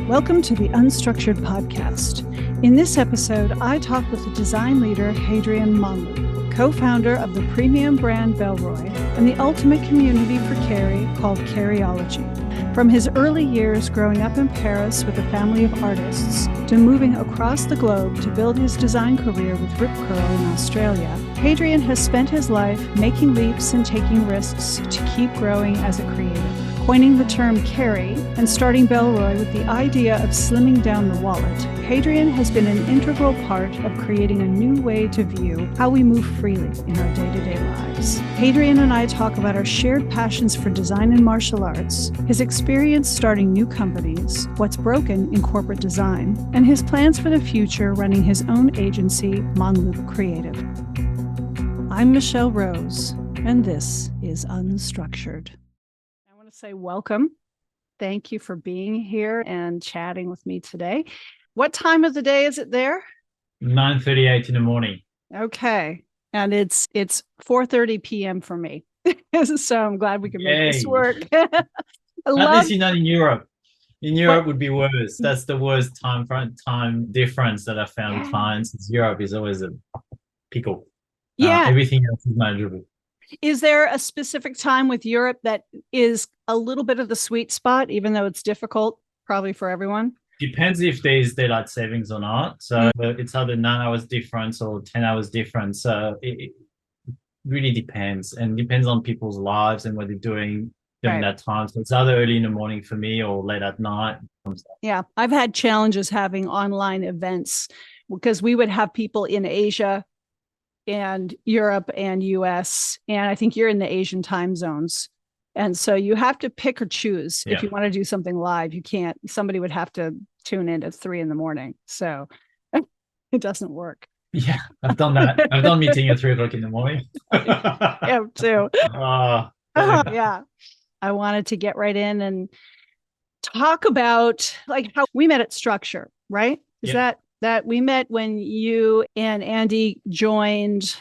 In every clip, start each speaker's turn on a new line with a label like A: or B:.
A: Welcome to the Unstructured Podcast. In this episode, I talk with the design leader, Hadrien Monloup, co-founder of the premium brand Bellroy and the ultimate community for Carry called Carryology. From his early years growing up in Paris with a family of artists to moving across the globe to build his design career with Rip Curl in Australia, Hadrien has spent his life making leaps and taking risks to keep growing as a creative. Coining the term carry and starting Bellroy with the idea of slimming down the wallet, Hadrien has been an integral part of creating a new way to view how we move freely in our day-to-day lives. Hadrien and I talk about our shared passions for design and martial arts, his experience starting new companies, what's broken in corporate design, and his plans for the future running his own agency, Monloup Creative. I'm Michelle Rose, and this is Unstructured. Say welcome. Thank you for being here and chatting with me today. What time of the day is it there?
B: 9:38 in the morning.
A: Okay. And it's 4:30 p.m. for me. So I'm glad we can make this work.
B: At least you're not in Europe. In Europe would be worse. That's the worst time difference that I found with clients. Europe is always a pickle. Everything else is manageable.
A: Is there a specific time with Europe that is a little bit of the sweet spot, even though it's difficult, probably for everyone?
B: Depends if there's daylight savings or not. So it's either 9 hours difference or 10 hours difference. So it really depends, and depends on people's lives and what they're doing during that time. So it's either early in the morning for me or late at night.
A: Yeah, I've had challenges having online events because we would have people in Asia and Europe and US, and I think you're in the Asian time zones. And so you have to pick or choose. If you want to do something live, you can't, somebody would have to tune in at 3 a.m. So it doesn't work.
B: Yeah, I've done that. I've done meeting at 3 o'clock in the morning.
A: Yeah, too. Yeah. I wanted to get right in and talk about like how we met at Struktur, right? Is that we met when you and Andy joined?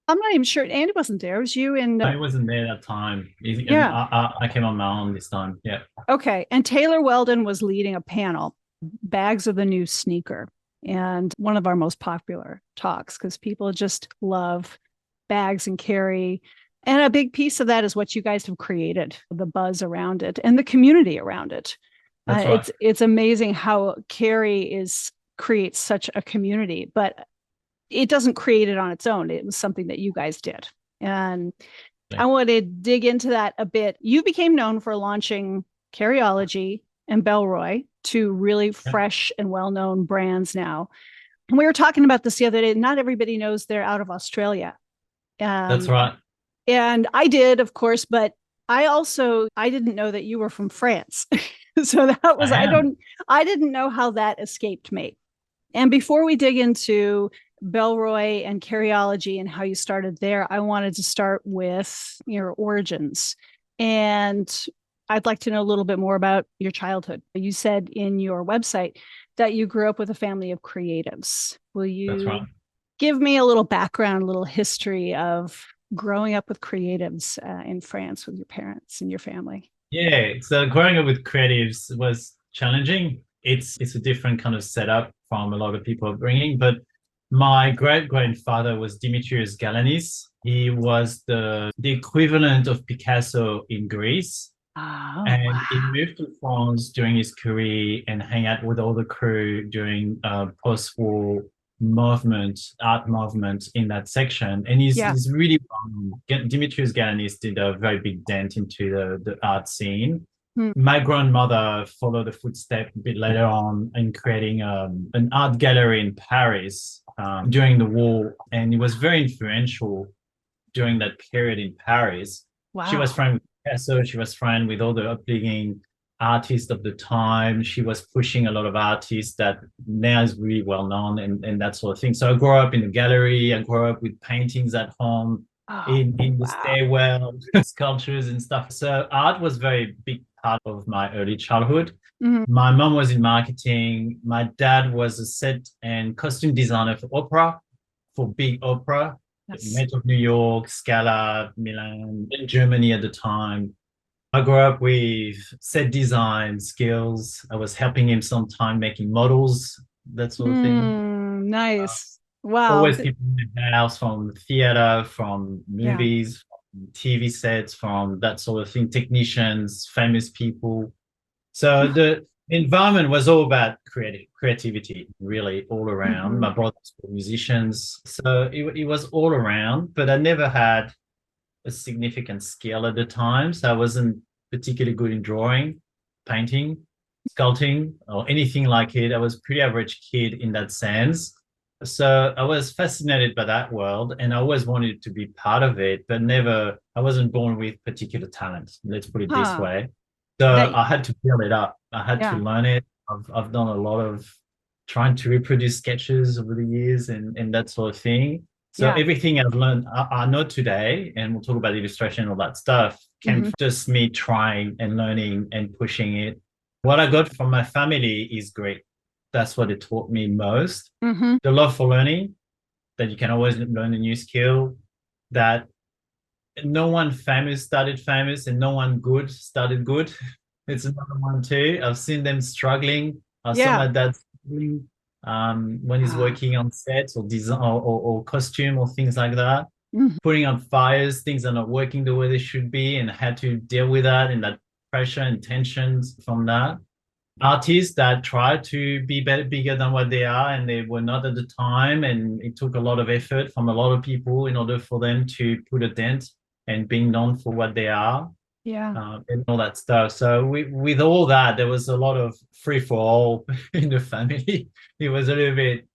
A: I'm not even sure. Andy wasn't there. It was you and...
B: I wasn't there that time. I came on my own this time. Yeah.
A: Okay. And Taylor Weldon was leading a panel, Bags of the New Sneaker, and one of our most popular talks because people just love bags and carry. And a big piece of that is what you guys have created, the buzz around it and the community around it.
B: That's right.
A: It's amazing how carry creates such a community, but it doesn't create it on its own. It was something that you guys did. And I want to dig into that a bit. You became known for launching Carryology and Bellroy, two really fresh and well-known brands now. And we were talking about this the other day. Not everybody knows they're out of Australia.
B: That's right.
A: And I did, of course, but I didn't know that you were from France. So that was, I didn't know how that escaped me. And before we dig into Bellroy and Carryology and how you started there, I wanted to start with your origins. And I'd like to know a little bit more about your childhood. You said in your website that you grew up with a family of creatives. Will you give me a little background, a little history of growing up with creatives in France with your parents and your family?
B: Yeah, so growing up with creatives was challenging. It's a different kind of setup from a lot of people bringing, but my great-grandfather was Dimitrios Galanis. He was the equivalent of Picasso in Greece. He moved to France during his career and hang out with all the crew during post-war art movement in that section. And he's really Dimitrios Galanis did a very big dent into the art scene. My grandmother followed the footsteps a bit later on in creating an art gallery in Paris during the war, and it was very influential during that period in Paris. Wow. She was friends with Picasso. She was friends with all the upleading artists of the time. She was pushing a lot of artists that now is really well known and that sort of thing. So I grew up in the gallery. I grew up with paintings at home, in the stairwell, sculptures and stuff. So art was very big part of my early childhood. My mom was in marketing. My dad was a set and costume designer for opera, for big opera. Met of New York, Scala, Milan, in Germany at the time. I grew up with set design skills. I was helping him sometime making models, that sort of thing.
A: Nice. Wow.
B: Always people in the house, from theater, from
A: Yeah.
B: movies, from TV sets, from that sort of thing, technicians, famous people. So the environment was all about creativity, really, all around.
A: Mhm.
B: My brothers were musicians, so it was all around, but I never had a significant skill at the time. So I wasn't particularly good in drawing, painting, sculpting, or anything like it. I was a pretty average kid in that sense. So I was fascinated by that world, and I always wanted to be part of it, but never, I wasn't born with particular talent. Let's put it this
A: Huh.
B: way. So
A: That,
B: I had to build it up. I had to
A: yeah.
B: learn it. I've done a lot of trying to reproduce sketches over the years and that sort of thing. So
A: Yeah.
B: everything I've learned, I know today, and we'll talk about illustration and all that stuff, came
A: Hmm.
B: from just me trying and learning and pushing it. What I got from my family is great. That's what it taught me most.
A: Hmm.
B: The love for learning, that you can always learn a new skill, that no one famous started famous and no one good started good. It's another one too. I've seen them struggling. I saw
A: Yeah.
B: my dad struggling when he's
A: Ah.
B: working on sets or design or costume or things like that,
A: Mhm.
B: putting out fires, things are not working the way they should be, and had to deal with that and that pressure and tensions from that. Artists that tried to be better, bigger than what they are, and they were not at the time, and it took a lot of effort from a lot of people in order for them to put a dent and being known for what they are,
A: Yeah.
B: and all that stuff. So with all that, there was a lot of free for all in the family. It was a little bit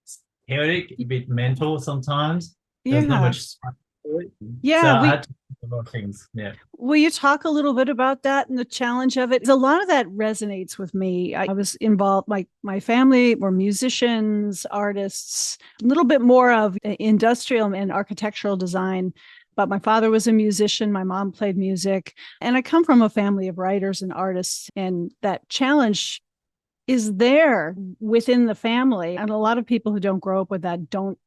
B: chaotic, a bit mental sometimes. There was not
A: Yeah.
B: much structure to it. So
A: Yeah.
B: I had to do a lot of things. Yeah.
A: Will you talk a little bit about that and the challenge of it? A lot of that resonates with me. I was involved, like my family were musicians, artists, a little bit more of industrial and architectural design. But my father was a musician, my mom played music, and I come from a family of writers and artists. And that challenge is there within the family. And a lot of people who don't grow up with that don't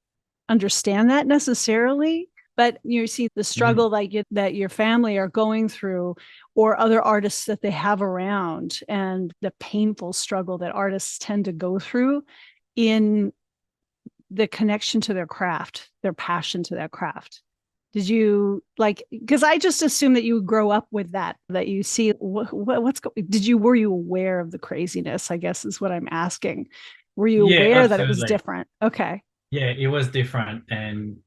A: understand that necessarily, but you see the struggle that your family are going through, or other artists that they have around, and the painful struggle that artists tend to go through in the connection to their craft, their passion to their craft. Did you like, because I just assume that you grow up with that you see what's going, were you aware of the craziness, I guess is what I'm asking. Were you
B: Yeah,
A: aware that it was
B: absolutely.
A: different? Okay.
B: Yeah, it was different. And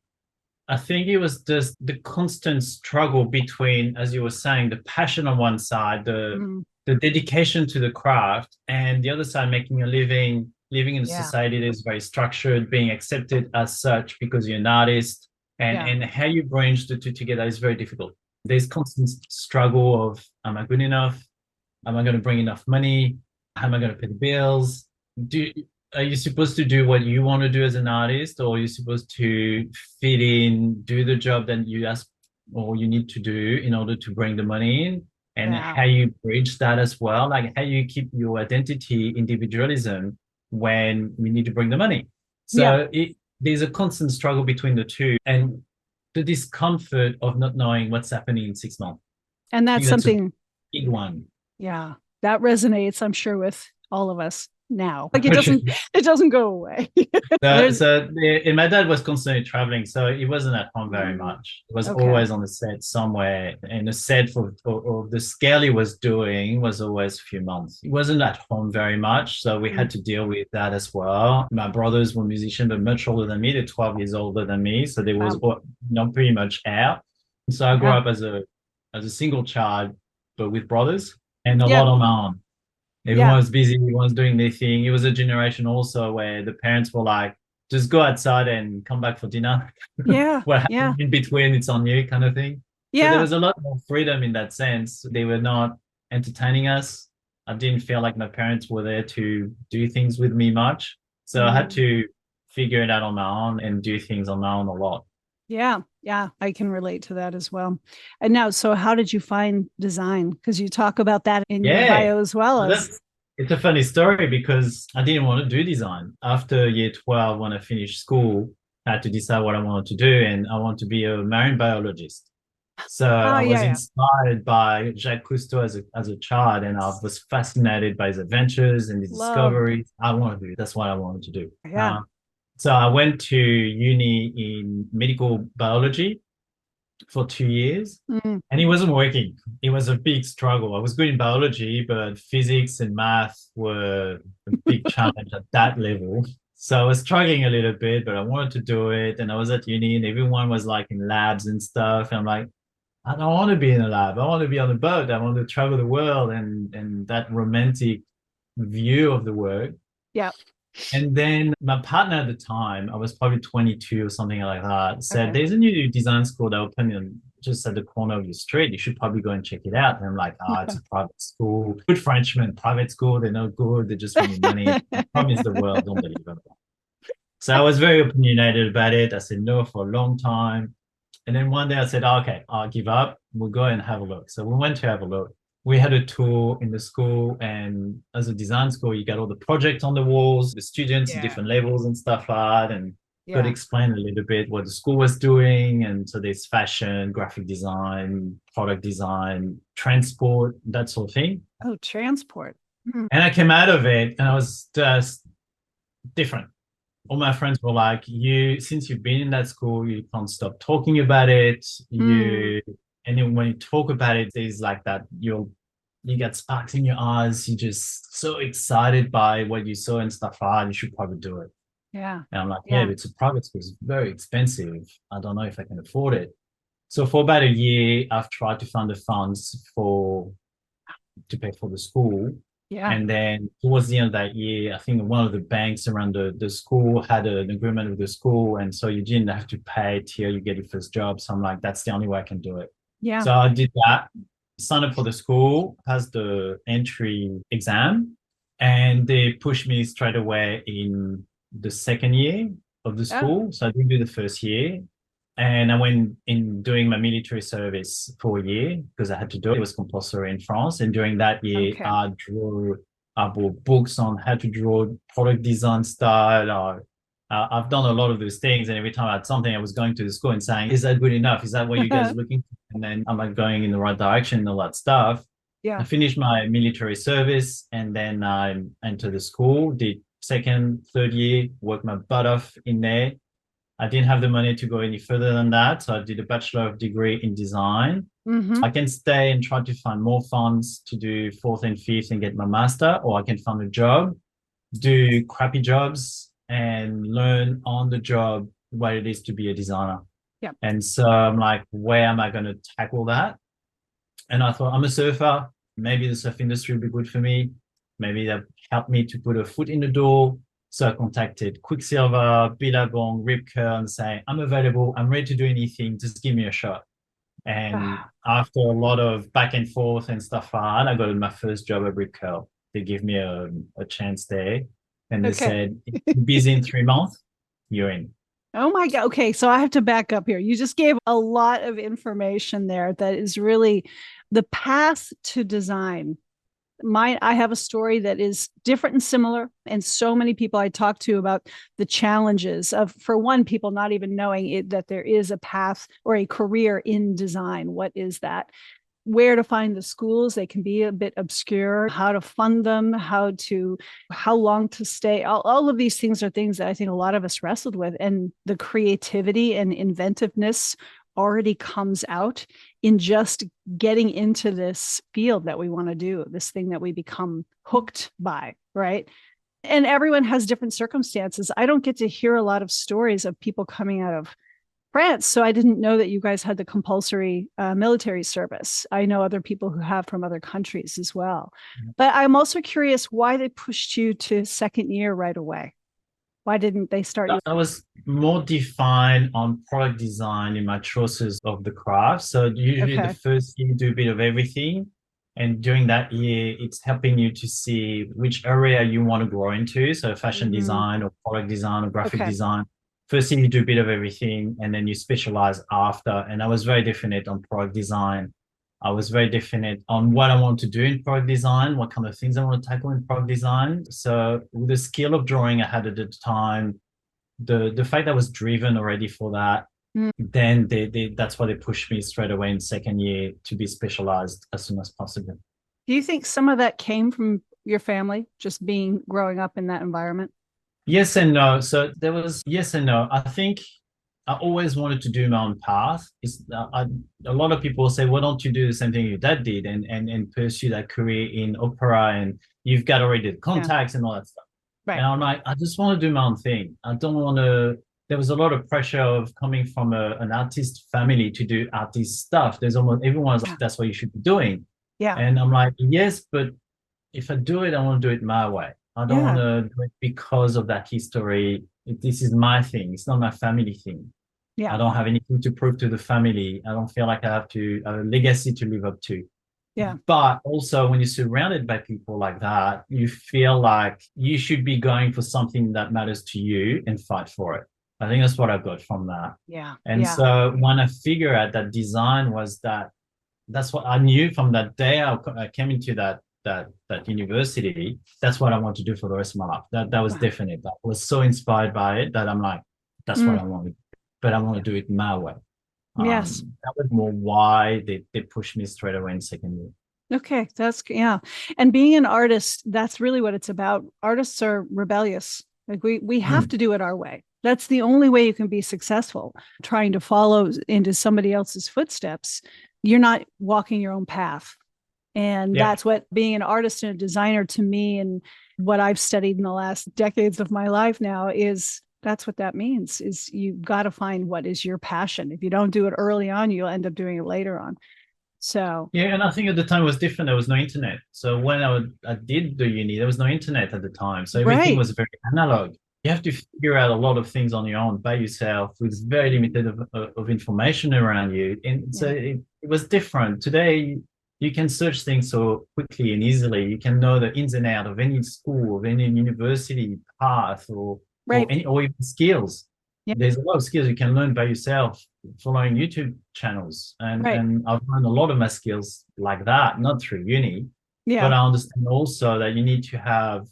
B: I think it was just the constant struggle between, as you were saying, the passion on one side,
A: Mm,
B: the dedication to the craft, and the other side, making a living, living in a
A: yeah.
B: society that is very structured, being accepted as such because you're an artist,
A: Yeah.
B: and how you bridge the two together is very difficult. There's constant struggle of, am I good enough? Am I going to bring enough money? How am I going to pay the bills? Do Are you supposed to do what you want to do as an artist, or are you supposed to fit in, do the job that you ask or you need to do in order to bring the money in? And
A: Yeah.
B: how you bridge that as well, like how you keep your identity, individualism when you need to bring the money.
A: Yeah.
B: So there's a constant struggle between the two, and the discomfort of not knowing what's happening in 6 months.
A: And
B: I
A: that's
B: think that's a
A: something,
B: big one.
A: yeah, that resonates, I'm sure, with all of us now. Like it doesn't go away.
B: So,
A: There's,
B: so and my dad was constantly traveling, so he wasn't at home very
A: mm,
B: much. He was
A: okay.
B: always on the set somewhere, and the set for the scale he was doing was always a few months. He wasn't at home very much, so we
A: Mm,
B: had to deal with that as well. My brothers were musicians, but much older than me. They're 12 years older than me, so they was
A: wow.
B: not pretty much out. So I grew
A: Yeah.
B: up as a single child, but with brothers, and a lot
A: Yeah.
B: on my own. Everyone
A: Yeah.
B: was busy, everyone's doing their thing. It was a generation also where the parents were like, just go outside and come back for dinner.
A: Yeah.
B: What
A: Yeah.
B: happened in between, it's on you, kind of thing. So there
A: Yeah.
B: was a lot more freedom in that sense. They were not entertaining us. I didn't feel like my parents were there to do things with me much. So I had
A: Mm,
B: to figure it out on my own and do things on my own a lot.
A: yeah. Yeah. I can relate to that as well. And now, so how did you find design? Because you talk about that in your
B: Yeah.
A: bio as well
B: So
A: as,
B: it's a funny story because I didn't want to do design. After year 12, when I finished school, I had to decide what I wanted to do, and I want to be a marine biologist. So I was
A: yeah.
B: inspired by Jacques Cousteau as a child, and I was fascinated by his adventures and his
A: Love.
B: discoveries. I wanted to do. That's what I wanted to do.
A: Yeah.
B: So I went to uni in medical biology for 2 years,
A: Mm.
B: and it wasn't working. It was a big struggle. I was good in biology, but physics and math were a big challenge at that level. So I was struggling a little bit, but I wanted to do it. And I was at uni, and everyone was like in labs and stuff. And I'm like, I don't want to be in a lab. I want to be on a boat. I want to travel the world and that romantic view of the work.
A: Yeah.
B: And then my partner at the time, I was probably 22 or something like that, said,
A: Okay.
B: there's a new design school that opened just at the corner of your street. You should probably go and check it out. And I'm like, it's a private school. Good Frenchmen, private school. They're no good. They just want your money. Promise the world. Don't believe them. So I was very opinionated about it. I said no for a long time. And then one day I said, okay, I'll give up. We'll go and have a look. So we went to have a look. We had a tour in the school, and as a design school, you got all the projects on the walls, the students at different levels and stuff like that, and got to explain a little bit what the school was doing. And so there's fashion, graphic design, product design, transport, that sort of thing.
A: Oh, transport.
B: And I came out of it and I was just different. All my friends were like, since you've been in that school, you can't stop talking about it. And then when you talk about it, there's like that, you get sparks in your eyes. You're just so excited by what you saw and stuff. You should probably do it.
A: Yeah.
B: And I'm like, but it's a private school. It's very expensive. I don't know if I can afford it. So for about a year, I've tried to find the funds to pay for the school.
A: Yeah.
B: And then towards the end of that year, I think one of the banks around the school had an agreement with the school. And so you didn't have to pay till you get your first job. So I'm like, that's the only way I can do it.
A: Yeah.
B: So I did that, signed up for the school, passed the entry exam, and they pushed me straight away in the second year of the school. So I didn't do the first year. And I went in doing my military service for a year because I had to do it. It was compulsory in France. And during that year, I bought books on how to draw product design style. I've done a lot of those things. And every time I had something, I was going to the school and saying, is that good enough? Is that what you guys are looking for? And then am I going in the right direction and all that stuff?
A: Yeah.
B: I finished my military service and then I entered the school, did second, third year, worked my butt off in there. I didn't have the money to go any further than that. So I did a bachelor of degree in design. I can stay and try to find more funds to do fourth and fifth and get my master, or I can find a job, do crappy jobs and learn on the job what it is to be a designer.
A: Yeah.
B: And so I'm like, where am I going to tackle that? And I thought, I'm a surfer. Maybe the surf industry would be good for me. Maybe that helped me to put a foot in the door. So I contacted Quicksilver, Billabong, Rip Curl, and saying, I'm available. I'm ready to do anything. Just give me a shot. And after a lot of back and forth and stuff, I got my first job at Rip Curl. They gave me a chance there. And they said, if you're busy in 3 months, you're in.
A: Oh my God. Okay. So I have to back up here. You just gave a lot of information there that is really the path to design. I have a story that is different and similar. And so many people I talk to about the challenges of, for one, people not even knowing that there is a path or a career in design. What is that? Where to find the schools? They can be a bit obscure, how to fund them, how long to stay. All of these things are things that I think a lot of us wrestled with. And the creativity and inventiveness already comes out in just getting into this field that we want to do, this thing that we become hooked by, right? And everyone has different circumstances. I don't get to hear a lot of stories of people coming out of France. So I didn't know that you guys had the compulsory military service. I know other people who have from other countries as well. But I'm also curious why they pushed you to second year right away. Why didn't they start you?
B: I was more defined on product design in my choices of the craft. So usually the first year you do a bit of everything. And during that year, it's helping you to see which area you want to grow into. So fashion design or product design or graphic design. First thing you do a bit of everything and then you specialize after. And I was very definite on product design. I was very definite on what I want to do in product design, what kind of things I want to tackle in product design. So with the skill of drawing I had at the time, the fact that I was driven already for that, then that's why they pushed me straight away in second year to be specialized as soon as possible.
A: Do you think some of that came from your family, just growing up in that environment?
B: Yes and no. So there was yes and no. I think I always wanted to do my own path. A lot of people say, why don't you do the same thing your dad did and pursue that career in opera, and you've got already the contacts and all that stuff.
A: Right.
B: And I'm like, I just want to do my own thing. I don't want to. There was a lot of pressure of coming from an artist family to do artist stuff. There's almost everyone's like, that's what you should be doing.
A: Yeah.
B: And I'm like, yes, but if I do it, I want to do it my way. I don't want to do it because of that history. This is my thing. It's not my family thing.
A: Yeah.
B: I don't have anything to prove to the family. I don't feel like I have a legacy to live up to.
A: Yeah.
B: But also when you're surrounded by people like that, you feel like you should be going for something that matters to you and fight for it. I think that's what I got from that.
A: Yeah.
B: And so when I figured out that design was that's what I knew from that day I came into that university. That's what I want to do for the rest of my life. That was definite. I was so inspired by it that I'm like, that's what I want to do. But I want to do it my way.
A: Yes.
B: That was more why they pushed me straight away in second year.
A: Okay. And being an artist, that's really what it's about. Artists are rebellious. Like we have to do it our way. That's the only way you can be successful. Trying to follow into somebody else's footsteps, you're not walking your own path. And that's what being an artist and a designer to me, and what I've studied in the last decades of my life now, is that's what that means, is you've got to find what is your passion. If you don't do it early on, you'll end up doing it later on. So
B: yeah, and I think at the time it was different. There was no internet. So when I did the uni, there was no internet at the time. So everything was very analog. You have to figure out a lot of things on your own by yourself with very limited of information around you. And so it was different. Today, you can search things so quickly and easily. You can know the ins and outs of any school, of any university path, or even skills. Yeah. There's a lot of skills you can learn by yourself following YouTube channels. And I've learned a lot of my skills like that, not through uni. Yeah. But I understand also that you need to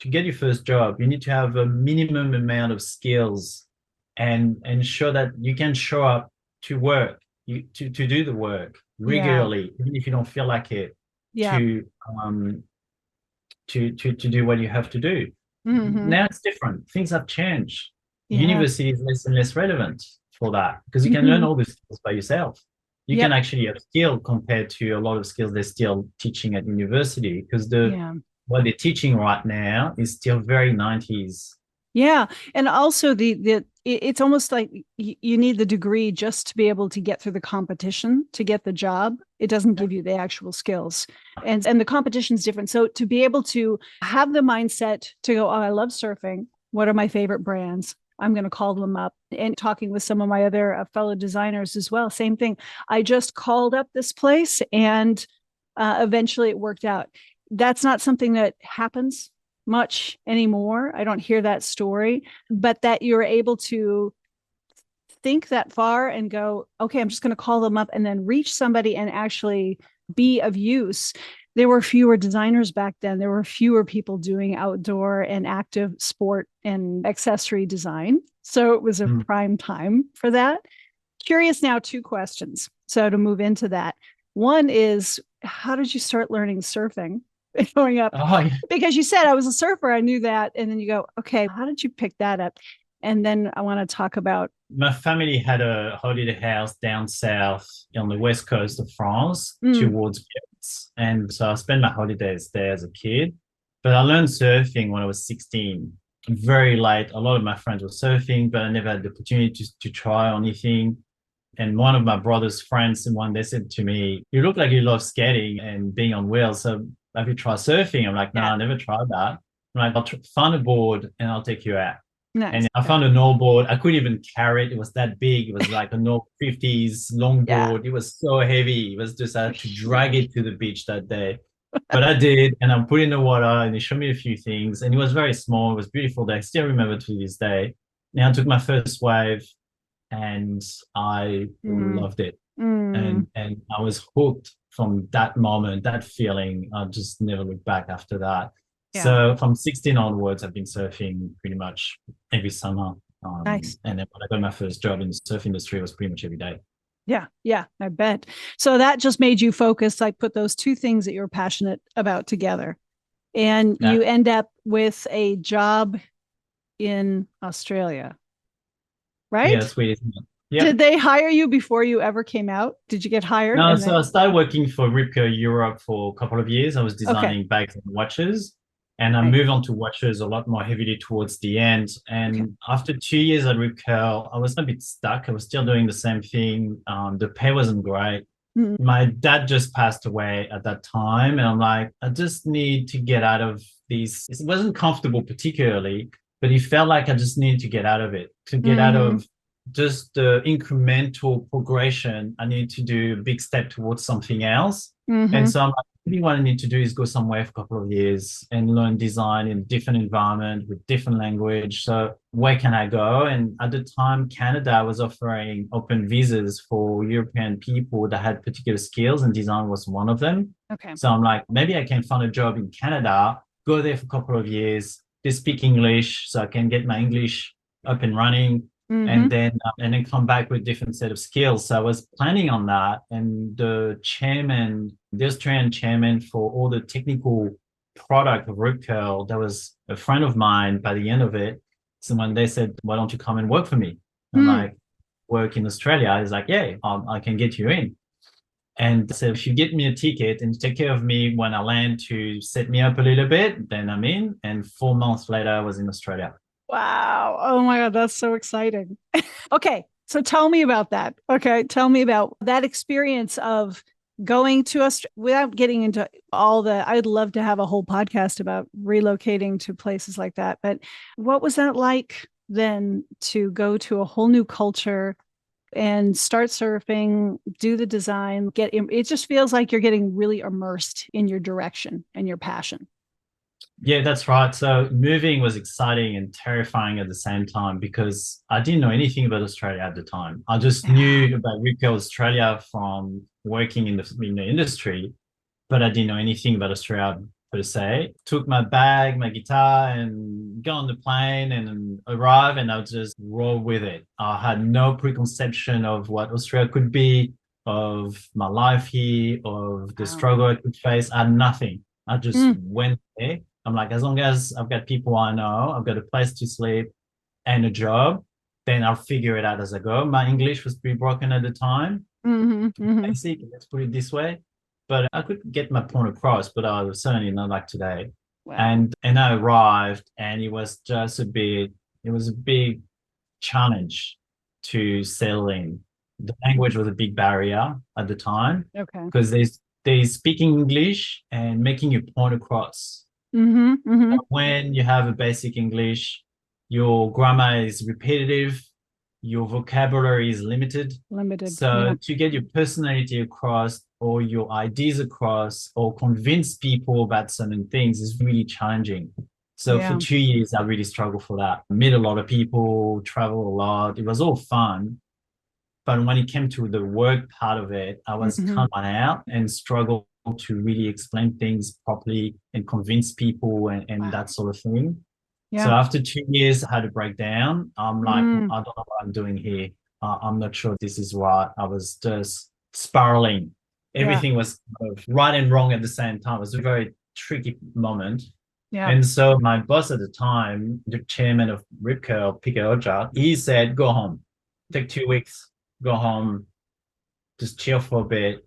B: get your first job, you need to have a minimum amount of skills and show that you can show up to work, to do the work regularly, even if you don't feel like it, to do what you have to do. Now it's different. Things have changed. University is less and less relevant for that, because you can learn all these skills by yourself. You can actually have skill compared to a lot of skills they're still teaching at university, because what they're teaching right now is still very 90s.
A: Yeah. And also it's almost like you need the degree just to be able to get through the competition to get the job. It doesn't give you the actual skills. And the competition is different. So to be able to have the mindset to go, oh, I love surfing. What are my favorite brands? I'm going to call them up. And talking with some of my other fellow designers as well. Same thing. I just called up this place and eventually it worked out. That's not something that happens much anymore. I don't hear that story, but that you're able to think that far and go, okay, I'm just going to call them up and then reach somebody and actually be of use. There were fewer designers back then. There were fewer people doing outdoor and active sport and accessory design. So it was a prime time for that. Curious now, 2 questions. So to move into that. One is, how did you start learning surfing growing up? Because you said I was a surfer, I knew that. And then you go, okay, how did you pick that up? And then I want to talk about.
B: My family had a holiday house down south on the west coast of France towards Biarritz. And so I spent my holidays there as a kid. But I learned surfing when I was 16, very late. A lot of my friends were surfing, but I never had the opportunity to try anything. And one of my brother's friends, one day said to me, you look like you love skating and being on wheels. So have you tried surfing? I'm like, no, I never tried that. I'm like, I'll find a board and I'll take you out. Nice. And I found a board. I couldn't even carry it. It was that big. It was like a 50s longboard. It was so heavy. It was just, I had to drag it to the beach that day. But I did, and I put it in the water, and he showed me a few things. And it was very small. It was a beautiful day. I still remember to this day. Now I took my first wave, and I loved it. And I was hooked from that moment, that feeling. I just never looked back after that. Yeah. So from 16 onwards, I've been surfing pretty much every summer.
A: Nice.
B: And then when I got my first job in the surf industry, it was pretty much every day.
A: Yeah, I bet. So that just made you focus, like put those two things that you were passionate about together. And
B: Yeah.
A: you end up with a job in Australia,
B: Yeah,
A: right?
B: that's weird, isn't it? Yeah.
A: Did they hire you before you ever came out? Did you get hired?
B: No,
A: And
B: so I
A: then,
B: started working for Ripco Europe for a couple of years. I was
A: okay,
B: designing bags and watches, and I
A: right.
B: moved on to watches a lot more heavily towards the end.
A: Okay.
B: And after 2 years at Ripco, I was a bit stuck. I was still doing the same thing. The pay wasn't great.
A: Mm,
B: My dad just passed away at that time, and I'm like, I just need to get out of these. It wasn't comfortable particularly, but it felt like I just needed to get out of it, to get out
A: mm-hmm,
B: of just the incremental progression. I need to do a big step towards something else. And
A: mm-hmm.
B: so I'm like, maybe what I need to do is go somewhere for a couple of years and learn design in a different environment with different language. So where can I go? And at the time, Canada was offering open visas for European people that had particular skills, and design was one of them.
A: Okay.
B: So I'm like, maybe I can find a job in Canada, go there for a couple of years, they speak English, so I can get my English up and running,
A: Mm-hmm.
B: and then come back with different set of skills. So I was planning on that, and the Australian chairman for all the technical product of Ripco, that was a friend of mine. By the end of it, someone they said, "Why don't you come and work for me?" I'm
A: Mm.
B: like, "Work in Australia?" He's like, "Yeah, I can get you in." And so if you get me a ticket and take care of me when I land to set me up a little bit, then I'm in. And 4 months later, I was in Australia.
A: Wow. Oh my God, that's so exciting. Okay. So tell me about that. Okay. Tell me about that experience of going to Australia without getting into all the, I'd love to have a whole podcast about relocating to places like that. But what was that like then to go to a whole new culture and start surfing, do the design, it just feels like you're getting really immersed in your direction and your passion.
B: Yeah, that's right. So moving was exciting and terrifying at the same time because I didn't know anything about Australia at the time. I just
A: Yeah.
B: knew about Ripco Australia from working in the industry, but I didn't know anything about Australia per se. Took my bag, my guitar, and got on the plane and arrive, and I would just roll with it. I had no preconception of what Australia could be, of my life here, of the
A: Wow.
B: struggle I could face. I had nothing. I just
A: Mm,
B: went there. I'm like, as long as I've got people I know, I've got a place to sleep and a job, then I'll figure it out as I go. My English was pretty broken at the time,
A: mm-hmm, mm-hmm.
B: basic, let's put it this way. But I could get my point across, but I was certainly not like today.
A: Wow.
B: And I arrived, and it was a big challenge to settle in. The language was a big barrier at the time
A: Okay.
B: because there's speaking English and making your point across.
A: Mm-hmm, mm-hmm.
B: When you have a basic English, your grammar is repetitive, your vocabulary is limited.
A: Limited. Yeah.
B: So to get your personality across or your ideas across or convince people about certain things is really challenging. So for
A: Yeah.
B: 2 years, I really struggled for that. Met a lot of people, travel a lot. It was all fun. But when it came to the work part of it, I was
A: Mm-hmm.
B: kind of out and struggled to really explain things properly and convince people and
A: Wow.
B: that sort of thing. So
A: Yeah.
B: after 2 years, I had to break down. I'm like,
A: Mm,
B: I don't know what I'm doing here. I'm not sure this is right. I was just spiraling.
A: yeah.
B: Everything was kind of right and wrong at the same time. It was a very tricky moment.
A: Yeah.
B: And so my boss at the time, the chairman of Ripco, Oja, he said, go home, take 2 weeks, go home, just chill for a bit,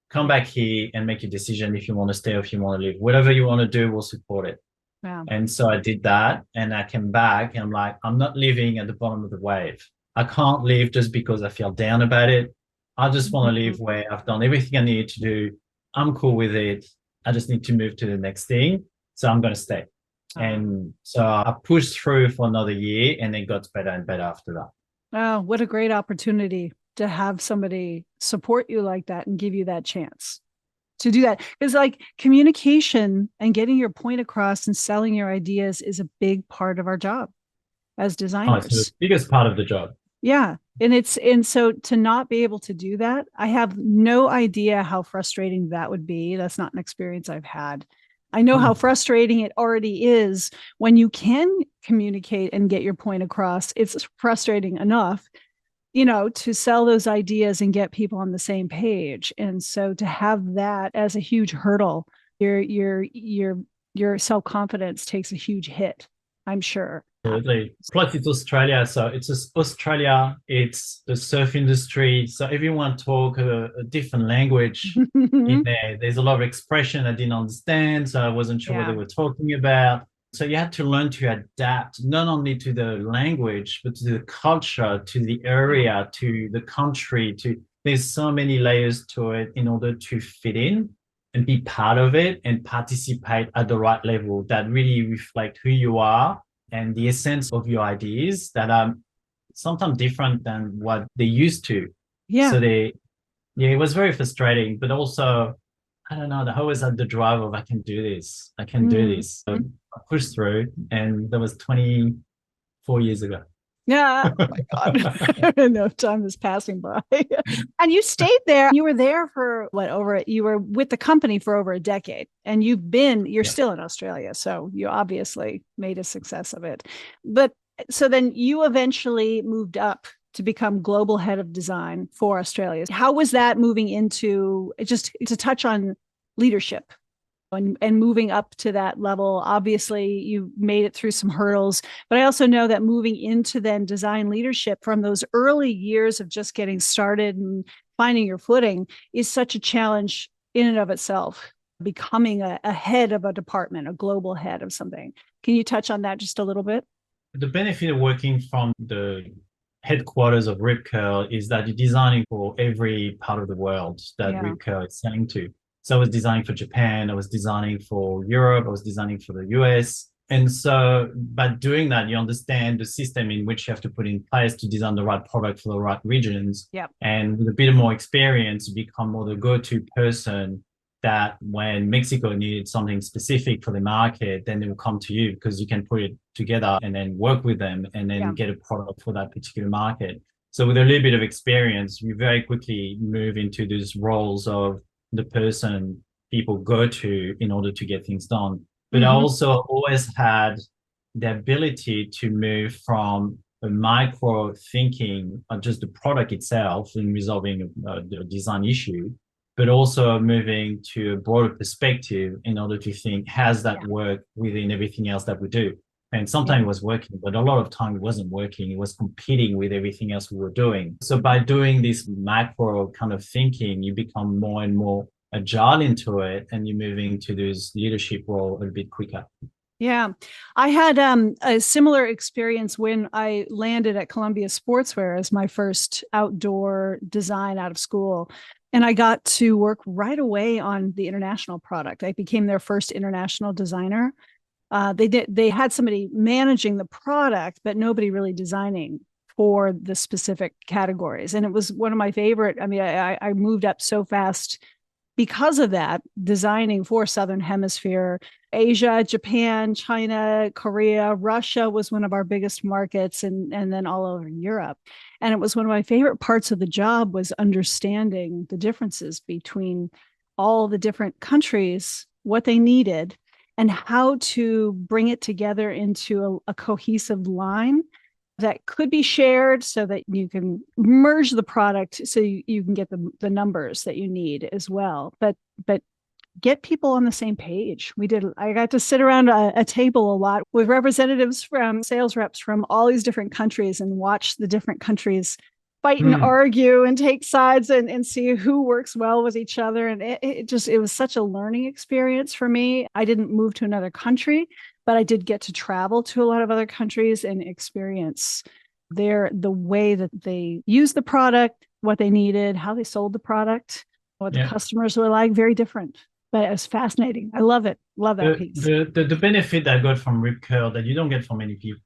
B: come back here and make a decision if you want to stay or if you want to leave. Whatever you want to do, we'll support it.
A: Wow.
B: And so I did that, and I came back and I'm like, I'm not living at the bottom of the wave. I can't leave just because I feel down about it. I just want to
A: Mhm.
B: live where I've done everything I need to do. I'm cool with it. I just need to move to the next thing. So I'm going to stay. And so I pushed through for another year, and it got better and better after that.
A: Oh, what a great opportunity to have somebody support you like that and give you that chance to do that. Because like communication and getting your point across and selling your ideas is a big part of our job as
B: Oh, it's the
A: designers.
B: biggest part of the job.
A: Yeah. And so to not be able to do that, I have no idea how frustrating that would be. That's not an experience I've had. I know how frustrating it already is when you can communicate and get your point across. It's frustrating enough, to sell those ideas and get people on the same page. And so to have that as a huge hurdle, your self-confidence takes a huge hit, I'm sure.
B: Absolutely. Plus, it's Australia. So Australia, it's the surf industry. So everyone talk a different language in there. There's a lot of expression I didn't understand. So I wasn't sure what they were talking about. So you had to learn to adapt not only to the language, but to the culture, to the area, to the country. There's so many layers to it in order to fit in and be part of it and participate at the right level that really reflect who you are and the essence of your ideas that are sometimes different than what they used to.
A: Yeah.
B: So it was very frustrating, but also, I don't know, I always had the drive of, I can do this. I can do this. So I pushed through, and that was 24 years ago.
A: Yeah. Oh my God. No, time is passing by. And you stayed there. You were there for you were with the company for over a decade, and you're still in Australia. So you obviously made a success of it. But so then you eventually moved up to become global head of design for Australia. How was that moving into, just to touch on leadership? And moving up to that level, obviously you made it through some hurdles, but I also know that moving into then design leadership from those early years of just getting started and finding your footing is such a challenge in and of itself, becoming a head of a department, a global head of something. Can you touch on that just a little bit?
B: The benefit of working from the headquarters of Rip Curl is that you're designing for every part of the world that Rip Curl is selling to. So I was designing for Japan, I was designing for Europe, I was designing for the US. And so by doing that, you understand the system in which you have to put in place to design the right product for the right regions.
A: Yep.
B: And with a bit more experience, you become more the go-to person that when Mexico needed something specific for the market, then they will come to you because you can put it together and then work with them and then get a product for that particular market. So with a little bit of experience, you very quickly move into these roles of the person people go to in order to get things done. But I also always had the ability to move from a micro thinking on just the product itself in resolving a design issue, but also moving to a broader perspective in order to think, has that work within everything else that we do? And sometimes it was working, but a lot of time it wasn't working. It was competing with everything else we were doing. So by doing this macro kind of thinking, you become more and more agile into it, and you're moving to this leadership role a bit quicker.
A: Yeah, I had a similar experience when I landed at Columbia Sportswear as my first outdoor design out of school. And I got to work right away on the international product. I became their first international designer. They had somebody managing the product, but nobody really designing for the specific categories. And it was one of my favorite. I mean, I moved up so fast because of that, designing for Southern Hemisphere, Asia, Japan, China, Korea, Russia was one of our biggest markets, and then all over Europe. And it was one of my favorite parts of the job was understanding the differences between all the different countries, what they needed, and how to bring it together into a cohesive line that could be shared so that you can merge the product so you can get the numbers that you need as well. But get people on the same page. I got to sit around a table a lot with representatives from sales reps from all these different countries and watch the different countries fight and argue and take sides and see who works well with each other. And it was such a learning experience for me. I didn't move to another country, but I did get to travel to a lot of other countries and experience the way that they used the product, what they needed, how they sold the product, what the customers were like, very different. But it was fascinating. I love it. Love that piece.
B: The benefit I got from Rip Curl that you don't get from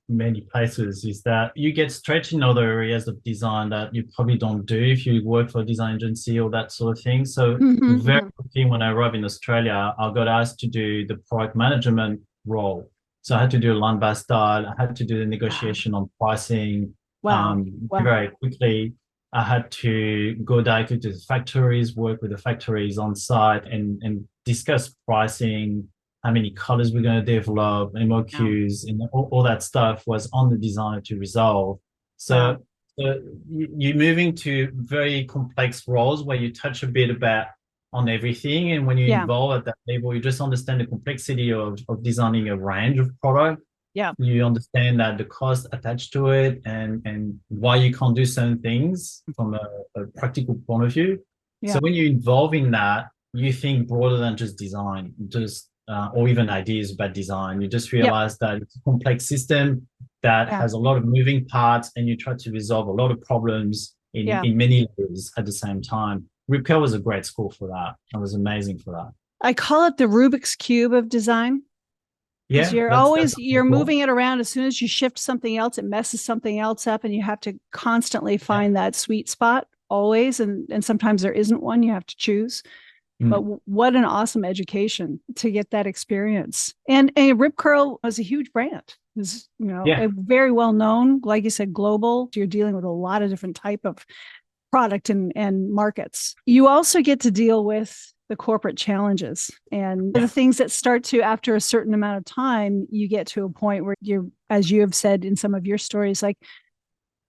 B: many places is that you get stretched in other areas of design that you probably don't do if you work for a design agency or that sort of thing. So very quickly when I arrived in Australia, I got asked to do the product management role. So I had to do a line by style. I had to do the negotiation on pricing. Very quickly. I had to go directly to the factories, work with the factories on site and discuss pricing, how many colors we're going to develop, MOQs, and all that stuff was on the designer to resolve. So you're moving to very complex roles where you touch a bit about on everything. And when you involve at that level, you just understand the complexity of designing a range of product.
A: Yeah.
B: You understand that the cost attached to it and why you can't do certain things from a practical point of view. Yeah. So when you're involved in that, you think broader than just design, or even ideas about design. You just realize that it's a complex system that has a lot of moving parts, and you try to resolve a lot of problems in many layers at the same time. Rip Curl was a great school for that. It was amazing for that.
A: I call it the Rubik's Cube of design. Yeah, you're moving it around. As soon as you shift something else, it messes something else up, and you have to constantly find that sweet spot always. And sometimes there isn't one. You have to choose. But what an awesome education to get that experience. And Rip Curl was a huge brand. It was, very well known, like you said, global. You're dealing with a lot of different type of product and markets. You also get to deal with the corporate challenges and the things that start to, after a certain amount of time, you get to a point where you're, as you have said in some of your stories, like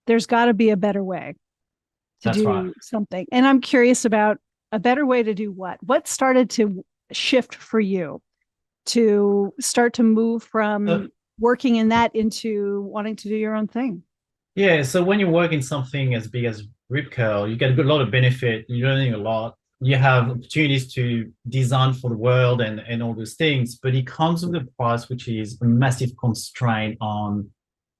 A: there's got to be a better way to do something. And I'm curious about a better way to do what? What started to shift for you to start to move from working in that into wanting to do your own thing?
B: Yeah. So when you work in something as big as Rip Curl, you get a lot of benefit. You're learning a lot. You have opportunities to design for the world and all those things, but it comes with a price, which is a massive constraint on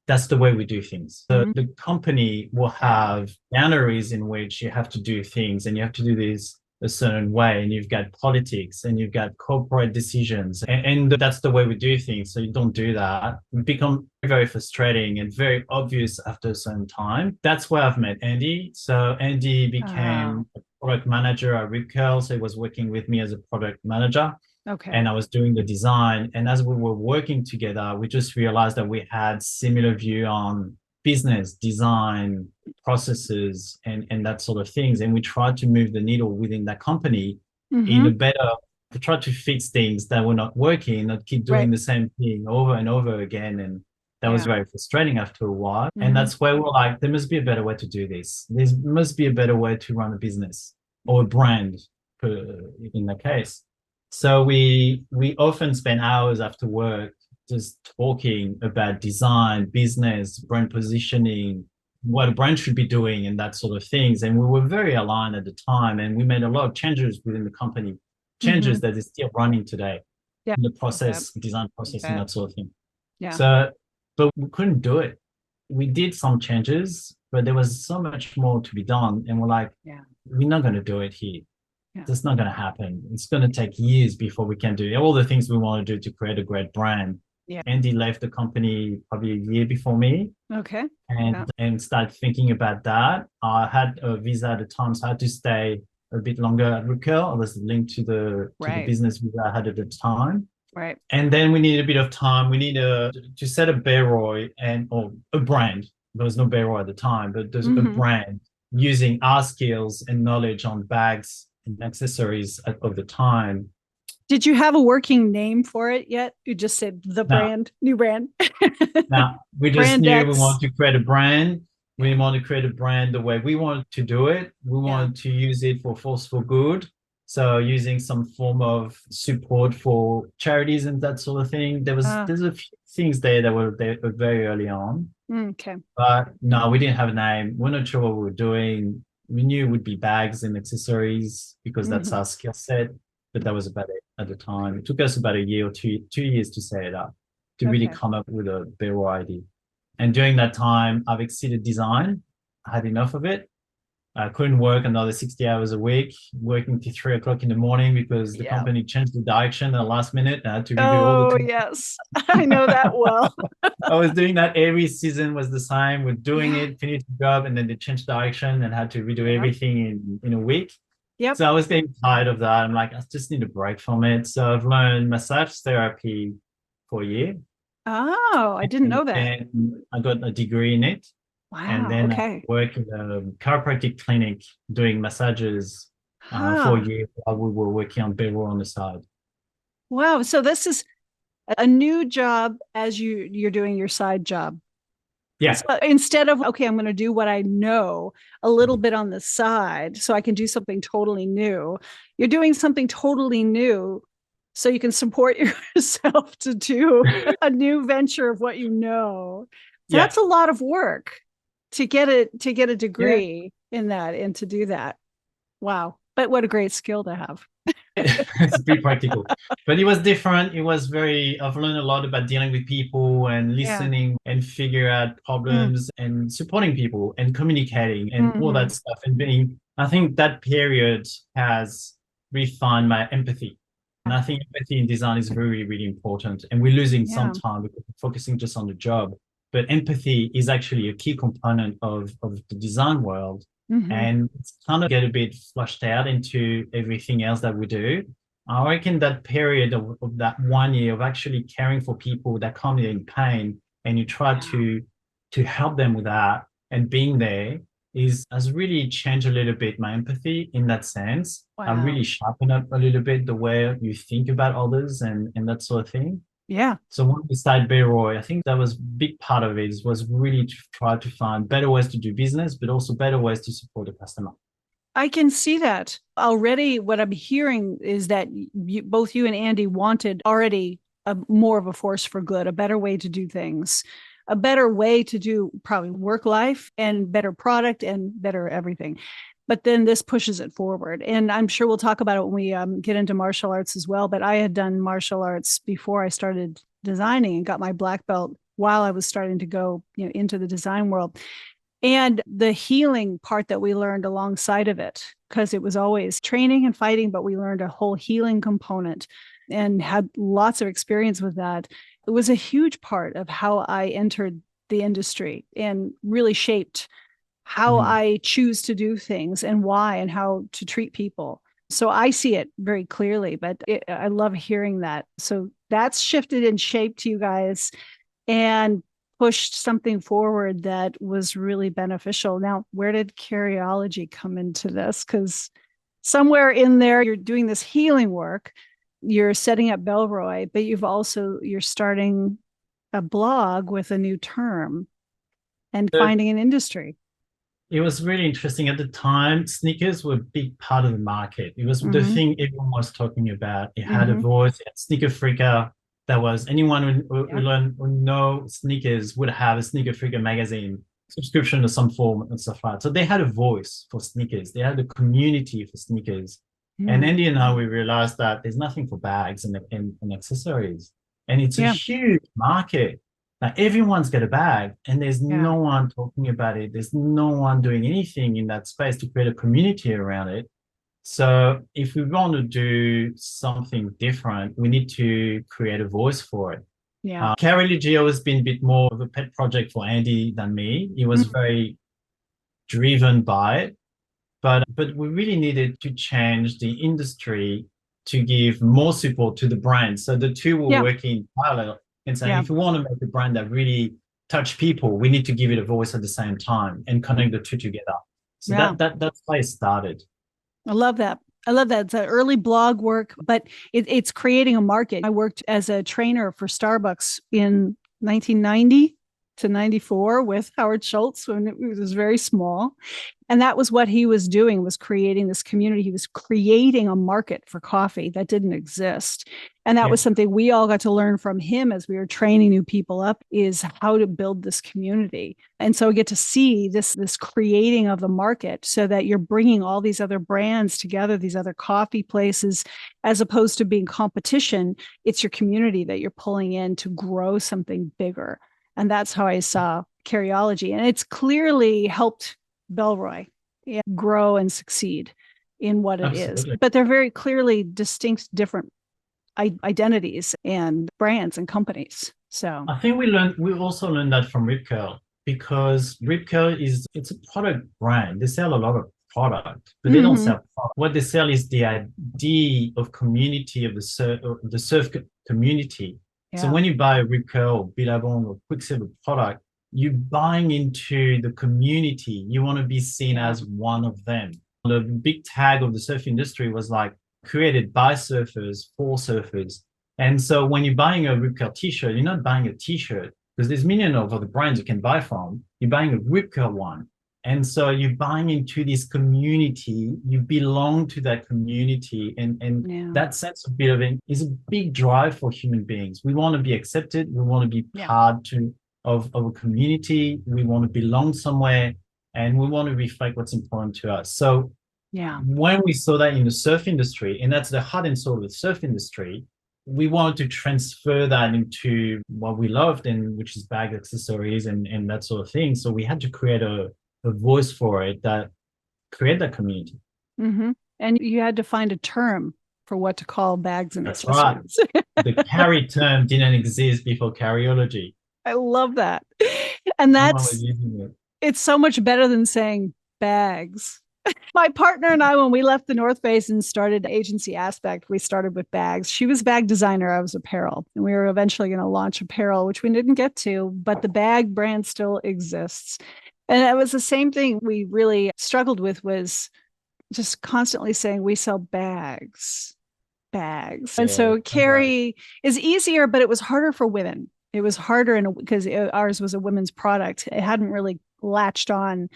B: that's the way we do things. So the company will have boundaries in which you have to do things, and you have to do this a certain way, and you've got politics and you've got corporate decisions, and that's the way we do things. So you don't do that. It becomes very frustrating and very obvious after a certain time. That's where I've met Andy. So Andy became a product manager at Rip Curl. So he was working with me as a product manager. Okay. And I was doing the design. And as we were working together, we just realized that we had similar view on business, design, processes, and that sort of things. And we tried to move the needle within that company in a better, to try to fix things that were not working, not keep doing the same thing over and over again. And that was very frustrating after a while. And that's where we're like, there must be a better way to do this. There must be a better way to run a business or a brand in that case. So we often spend hours after work just talking about design, business, brand positioning, what a brand should be doing, and that sort of things. And we were very aligned at the time, and we made a lot of changes within the company, changes that is still running today, in the process, design process, and that sort of thing. Yeah. So, but we couldn't do it. We did some changes, but there was so much more to be done, and we're like, we're not going to do it here. That's not going to happen. It's going to take years before we can do all the things we want to do to create a great brand. Yeah. Andy left the company probably a year before me. Okay. And started thinking about that. I had a visa at the time, so I had to stay a bit longer at Rip Curl. I was linked to the business visa I had at the time. Right. And then we needed a bit of time. We need to set up Bellroy or a brand. There was no Bellroy at the time, but there's a brand using our skills and knowledge on bags and accessories of the time.
A: Did you have a working name for it yet? You just said brand, new brand.
B: No, we just knew we wanted to create a brand. We wanted to create a brand the way we wanted to do it. We wanted to use it for force for good. So using some form of support for charities and that sort of thing. There's a few things there that were very early on. Okay. But no, we didn't have a name. We're not sure what we were doing. We knew it would be bags and accessories because that's our skill set, but that was about it at the time. It took us about a year or 2 years to set it up, to really come up with a Bellroy idea. And during that time, I've exceeded design. I had enough of it. I couldn't work another 60 hours a week, working till 3 o'clock in the morning because the company changed the direction at the last minute. I had to redo all the things.
A: Yes, I know that well.
B: I was doing that every season was the same. We're doing it, finish the job, and then they changed direction and had to redo everything in a week. Yep. So I was getting tired of that. I'm like, I just need a break from it. So I've learned massage therapy for a year.
A: Oh, I didn't know that.
B: And I got a degree in it. Wow. And then I worked in a chiropractic clinic doing massages for a year while we were working on Bellroy on the side.
A: Wow. So this is a new job as you're doing your side job.
B: Yeah.
A: So instead of, okay, I'm going to do what I know a little bit on the side so I can do something totally new, you're doing something totally new so you can support yourself to do a new venture of what you know. So
B: Yeah.
A: that's a lot of work to get a
B: Yeah.
A: degree in that and to do that. Wow. But what a great skill to have.
B: It's pretty practical, but it was different. I've learned a lot about dealing with people and
A: Yeah.
B: listening and figure out problems and supporting people and communicating and all that stuff. And I think that period has refined my empathy. And I think empathy in design is really, really important. And we're losing some time because we're focusing just on the job. But empathy is actually a key component of the design world. And it's kind of get a bit flushed out into everything else that we do. I reckon that period of that 1 year of actually caring for people that come in pain and you try to help them with that and being there has really changed a little bit my empathy in that sense.
A: Wow.
B: I really sharpened up a little bit the way you think about others and that sort of thing.
A: Yeah.
B: So when we started Bellroy, I think that was a big part of it was really to try to find better ways to do business, but also better ways to support the customer.
A: I can see that already. What I'm hearing is that both you and Andy wanted already more of a force for good, a better way to do things, a better way to do probably work life and better product and better everything. But then this pushes it forward. And I'm sure we'll talk about it when we get into martial arts as well. But I had done martial arts before I started designing and got my black belt while I was starting to go, into the design world. And the healing part that we learned alongside of it, because it was always training and fighting, but we learned a whole healing component and had lots of experience with that. It was a huge part of how I entered the industry and really shaped how I choose to do things and why and how to treat people. So I see it very clearly, but I love hearing that. So that's shifted and shaped you guys and pushed something forward that was really beneficial. Now, where did Carryology come into this? Because somewhere in there, you're doing this healing work, you're setting up Bellroy, but you're starting a blog with a new term and finding an industry.
B: It was really interesting. At the time, sneakers were a big part of the market. It was the thing everyone was talking about. It had a voice. It had Sneaker Freaker. That was anyone who know sneakers would have a Sneaker Freaker magazine subscription of some form and stuff like that. So they had a voice for sneakers. They had a community for sneakers. And Andy and I, we realized that there's nothing for bags and accessories. And it's a huge market. Like everyone's got a bag and there's no one talking about it. There's no one doing anything in that space to create a community around it. So if we want to do something different, we need to create a voice for it.
A: Yeah.
B: Carryology has been a bit more of a pet project for Andy than me. He was very driven by it, but we really needed to change the industry to give more support to the brand. So the two were working in parallel and saying, if we want to make a brand that really touch people, we need to give it a voice at the same time and connect the two together. So that's how it started.
A: I love that. It's an early blog work, but it's creating a market. I worked as a trainer for Starbucks in 1990 to 94 with Howard Schultz when it was very small. And that was what he was doing, was creating this community. He was creating a market for coffee that didn't exist. And that was something we all got to learn from him as we were training new people up, is how to build this community. And so we get to see this creating of the market so that you're bringing all these other brands together, these other coffee places, as opposed to being competition. It's your community that you're pulling in to grow something bigger. And that's how I saw Carryology. And it's clearly helped Bellroy grow and succeed in what it is. But they're very clearly distinct, different identities and brands and companies. So I
B: think we also learned that from Rip Curl, because Rip Curl it's a product brand. They sell a lot of product, but they don't sell product. What they sell is the idea of community, of the surf community. So when you buy a Rip Curl, Billabong, or Quicksilver product, you're buying into the community. You want to be seen as one of them. The big tag of the surf industry was like created by surfers for surfers. And so when you're buying a Rip Curl t-shirt, you're not buying a t-shirt because there's millions of other brands you can buy from. You're buying a Rip Curl one. And so you're buying into this community, you belong to that community. And that sense of belonging is a big drive for human beings. We want to be accepted. We want to be part of a community. We want to belong somewhere, and we want to reflect what's important to us. So when we saw that in the surf industry, and that's the heart and soul of the surf industry, we wanted to transfer that into what we loved, and which is bag accessories and that sort of thing. So we had to create a voice for it that create that community.
A: Mm-hmm. And you had to find a term for what to call bags and
B: That's
A: accessories.
B: Right. The carry term didn't exist before Carryology.
A: I love that. And it's so much better than saying bags. My partner and I, when we left the North Face and started Agency Aspect, we started with bags. She was bag designer. I was apparel. And we were eventually going to launch apparel, which we didn't get to, but the bag brand still exists. And it was the same thing we really struggled with, was just constantly saying we sell bags. And so carry is easier, but it was harder for women. It was harder because ours was a women's product. It hadn't really latched on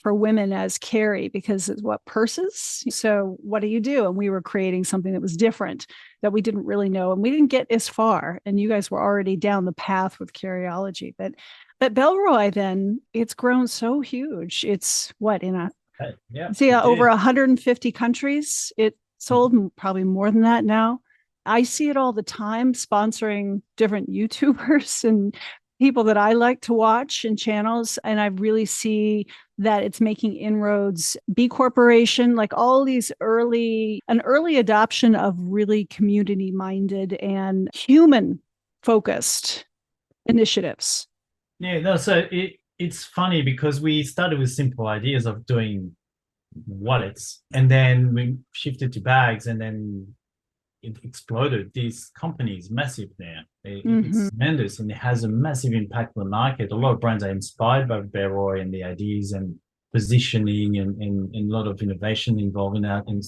A: for women as carry, because it's purses. So what do you do? And we were creating something that was different, that we didn't really know. And we didn't get as far. And you guys were already down the path with Carryology. But Bellroy, then, it's grown so huge. It's over 150 countries. It sold probably more than that now. I see it all the time, sponsoring different YouTubers and people that I like to watch and channels. And I really see that it's making inroads. B Corporation, like all these early adoption of really community minded and human focused initiatives.
B: Yeah, no, so it's funny because we started with simple ideas of doing wallets, and then we shifted to bags, and then it exploded. This company is massive now. It's tremendous, and it has a massive impact on the market. A lot of brands are inspired by Bellroy and the ideas and positioning and a lot of innovation involved in that. And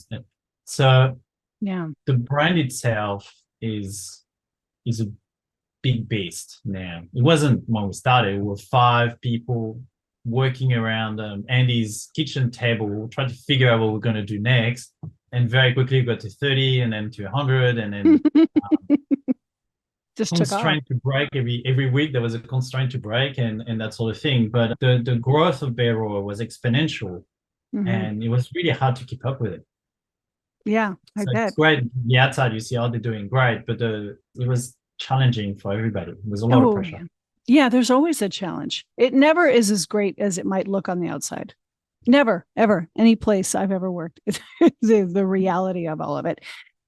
B: so the brand itself is a big beast now. It wasn't when we started. We were 5 people working around Andy's kitchen table, trying to figure out what we're going to do next. And very quickly we got to 30, and then to 100, and then
A: just
B: constraint to break every week. There was a constraint to break and that sort of thing. But the growth of Bellroy was exponential, and it was really hard to keep up with it.
A: Yeah, I bet.
B: It's great. On the outside, you see, they're doing great, but it was challenging for everybody. There was a lot of pressure.
A: Yeah, there's always a challenge. It never is as great as it might look on the outside. Never, ever, any place I've ever worked. It's the reality of all of it.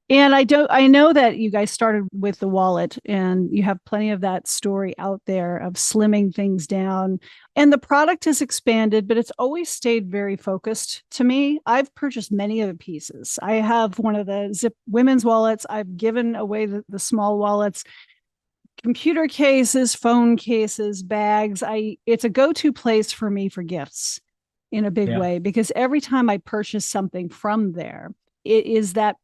A: And I know that you guys started with the wallet, and you have plenty of that story out there of slimming things down. And the product has expanded, but it's always stayed very focused to me. I've purchased many of the pieces. I have one of the Zip women's wallets. I've given away the small wallets, computer cases, phone cases, bags. It's a go-to place for me for gifts in a big way, because every time I purchase something from there, it is that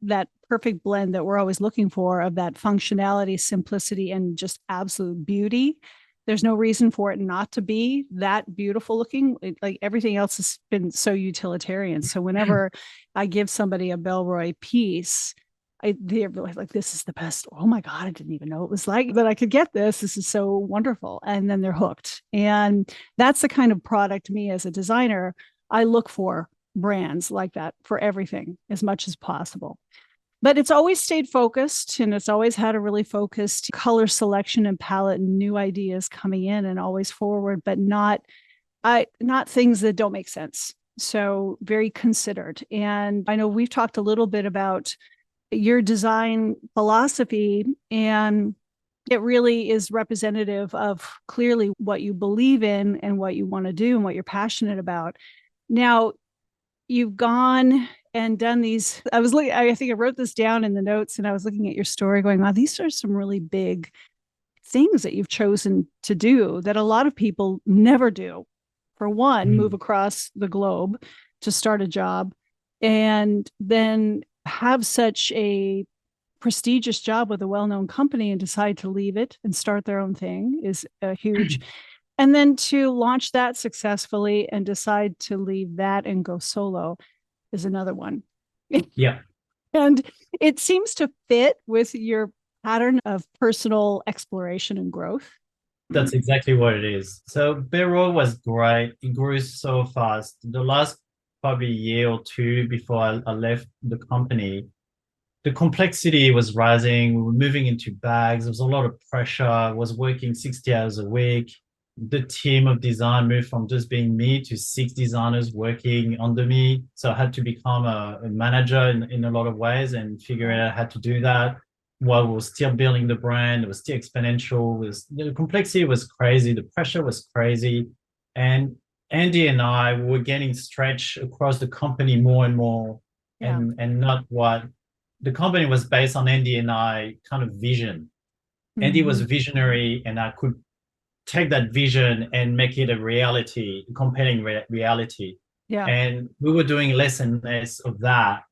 A: perfect blend that we're always looking for, of that functionality, simplicity, and just absolute beauty. There's no reason for it not to be that beautiful looking. Like everything else has been so utilitarian. So whenever I give somebody a Bellroy piece, they're like, this is the best. Oh my God, I didn't even know it was like that I could get this. This is so wonderful. And then they're hooked. And that's the kind of product, me as a designer, I look for brands like that for everything as much as possible. But it's always stayed focused, and it's always had a really focused color selection and palette and new ideas coming in, and always forward, but not things that don't make sense. So very considered. And I know we've talked a little bit about your design philosophy, and it really is representative of clearly what you believe in and what you want to do and what you're passionate about. Now, you've gone and done these. I think I wrote this down in the notes, and I was looking at your story going, wow, these are some really big things that you've chosen to do that a lot of people never do. For one, move across the globe to start a job, and then have such a prestigious job with a well-known company and decide to leave it and start their own thing is huge. And then to launch that successfully and decide to leave that and go solo is another one.
B: Yeah.
A: And it seems to fit with your pattern of personal exploration and growth.
B: That's exactly what it is. So Bellroy was great. It grew so fast. The last probably year or two before I left the company, the complexity was rising. We were moving into bags. There was a lot of pressure. I was working 60 hours a week. The team of design moved from just being me to 6 designers working under me. So I had to become a manager in a lot of ways and figuring out how to do that while we were still building the brand. It was still exponential. The complexity was crazy. The pressure was crazy. And Andy and I were getting stretched across the company more and more, and not what the company was based on. Andy and I kind of vision. Andy was a visionary, and I could take that vision and make it a reality, compelling reality.
A: Yeah.
B: And we were doing less and less of that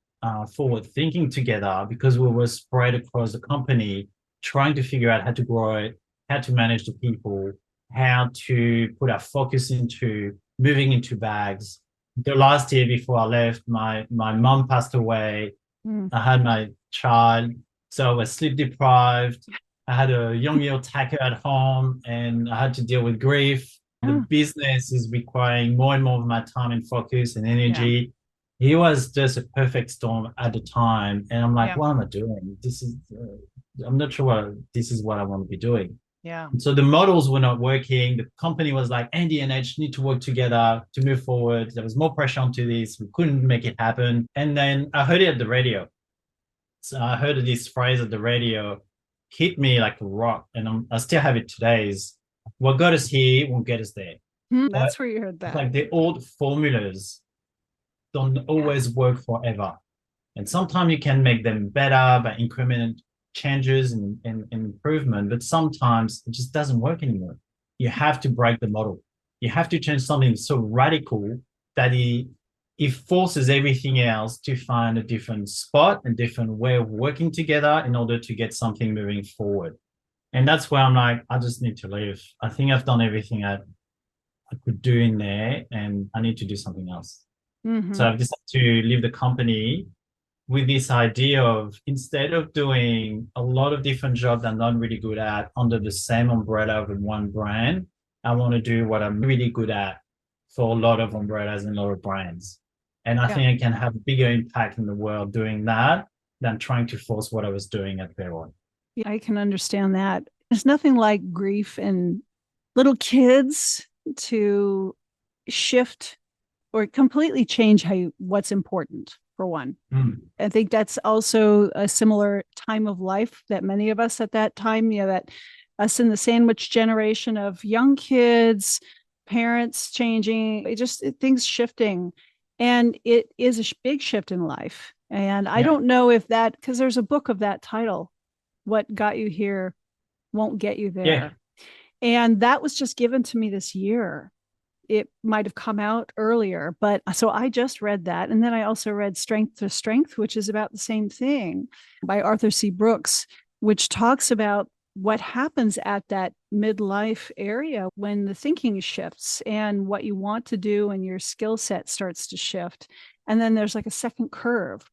B: forward thinking together because we were spread across the company, trying to figure out how to grow it, how to manage the people, how to put our focus into moving into bags. The last year before I left, my mom passed away. I had my child, so I was sleep deprived. I had a young year attacker at home, and I had to deal with grief. The business is requiring more and more of my time and focus and energy. It was just a perfect storm at the time, and I'm like, what am I doing? I'm not sure this is what I want to be doing.
A: Yeah.
B: So the models were not working. The company was like, Andy and Edge need to work together to move forward. There was more pressure onto this. We couldn't make it happen. And then I heard it at the radio. So I heard this phrase at the radio, hit me like a rock. And I still have it today, is what got us here won't get us there.
A: That's where you heard that.
B: Like the old formulas don't always work forever. And sometimes you can make them better by incremental changes and improvement, but sometimes it just doesn't work anymore. You have to break the model. You have to change something so radical that it forces everything else to find a different spot, a different way of working together in order to get something moving forward. And that's where I'm like, I just need to leave. I think I've done everything I could do in there, and I need to do something else. So I've decided to leave the company with this idea of, instead of doing a lot of different jobs I'm not really good at under the same umbrella of one brand, I want to do what I'm really good at for a lot of umbrellas and a lot of brands. And I think I can have a bigger impact in the world doing that than trying to force what I was doing at Bellroy.
A: Yeah, I can understand that. There's nothing like grief and little kids to shift or completely change what's important, for one. I think that's also a similar time of life that many of us at that time, that us in the sandwich generation of young kids, parents changing, things shifting. And it is a big shift in life. And I don't know if that, because there's a book of that title, What Got You Here Won't Get You There.
B: Yeah.
A: And that was just given to me this year. It might have come out earlier, but so I just read that. And then I also read Strength to Strength, which is about the same thing, by Arthur C. Brooks, which talks about what happens at that midlife area when the thinking shifts and what you want to do and your skill set starts to shift. And then there's like a second curve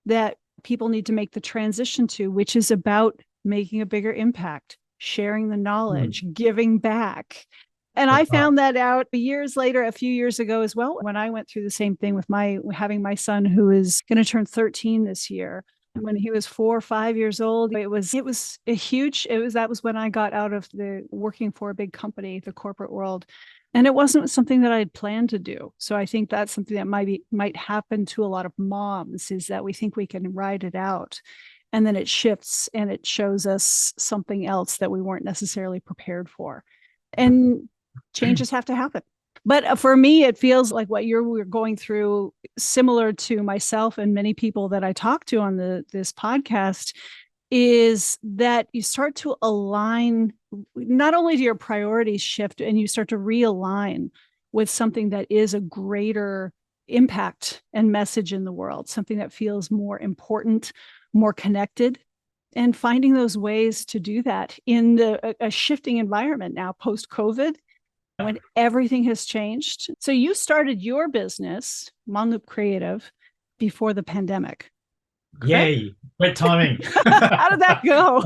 A: that people need to make the transition to, which is about making a bigger impact, sharing the knowledge, giving back. And I found that out years later, a few years ago as well, when I went through the same thing with having my son, who is going to turn 13 this year. When he was 4 or 5 years old, that was when I got out of the working for a big company, the corporate world. And it wasn't something that I had planned to do. So I think that's something that might happen to a lot of moms, is that we think we can ride it out. And then it shifts and it shows us something else that we weren't necessarily prepared for. And changes have to happen. But for me, it feels like what we're going through, similar to myself and many people that I talk to on this podcast, is that you start to align, not only do your priorities shift and you start to realign with something that is a greater impact and message in the world, something that feels more important, more connected, And finding those ways to do that in a shifting environment now post-COVID, when everything has changed. So you started your business, Monloup Creative, before the pandemic. Correct?
B: Yay, great timing.
A: How did that go?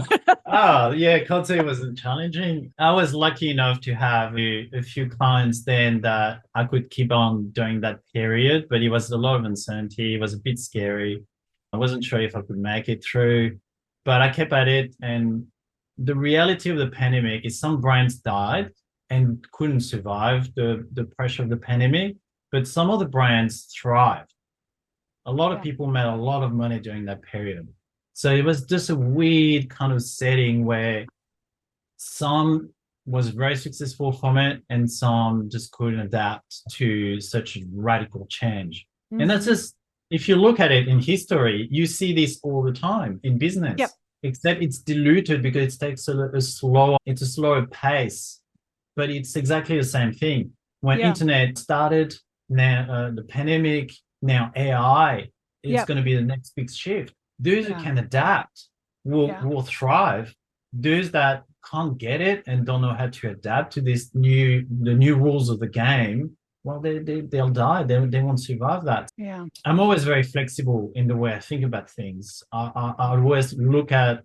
B: Oh, yeah, content wasn't challenging. I was lucky enough to have a few clients then that I could keep on during that period, but it was a lot of uncertainty. It was a bit scary. I wasn't sure if I could make it through, but I kept at it. And the reality of the pandemic is some brands died and couldn't survive the pressure of the pandemic, but some of the brands thrived. A lot of people made a lot of money during that period. So it was just a weird kind of setting where some was very successful from it and some just couldn't adapt to such radical change. Mm-hmm. And that's just, if you look at it in history, you see this all the time in business, except it's diluted because it takes a slower pace, but it's exactly the same thing. When internet started, now the pandemic, now AI is going to be the next big shift. Those who can adapt will thrive. Those that can't get it and don't know how to adapt to the new rules of the game, well, they'll die. They won't survive that.
A: Yeah.
B: I'm always very flexible in the way I think about things. I always look at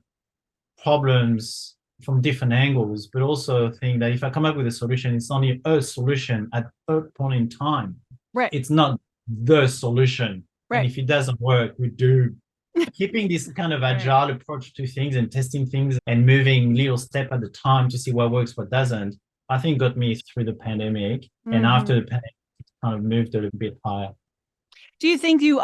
B: problems from different angles, but also think that if I come up with a solution, it's only a solution at a point in time.
A: Right.
B: It's not the solution. Right. And if it doesn't work, we do. Keeping this kind of agile approach to things and testing things and moving little step at a time to see what works, what doesn't, I think got me through the pandemic. Mm-hmm. And after the pandemic, it kind of moved a little bit higher.
A: Do you think you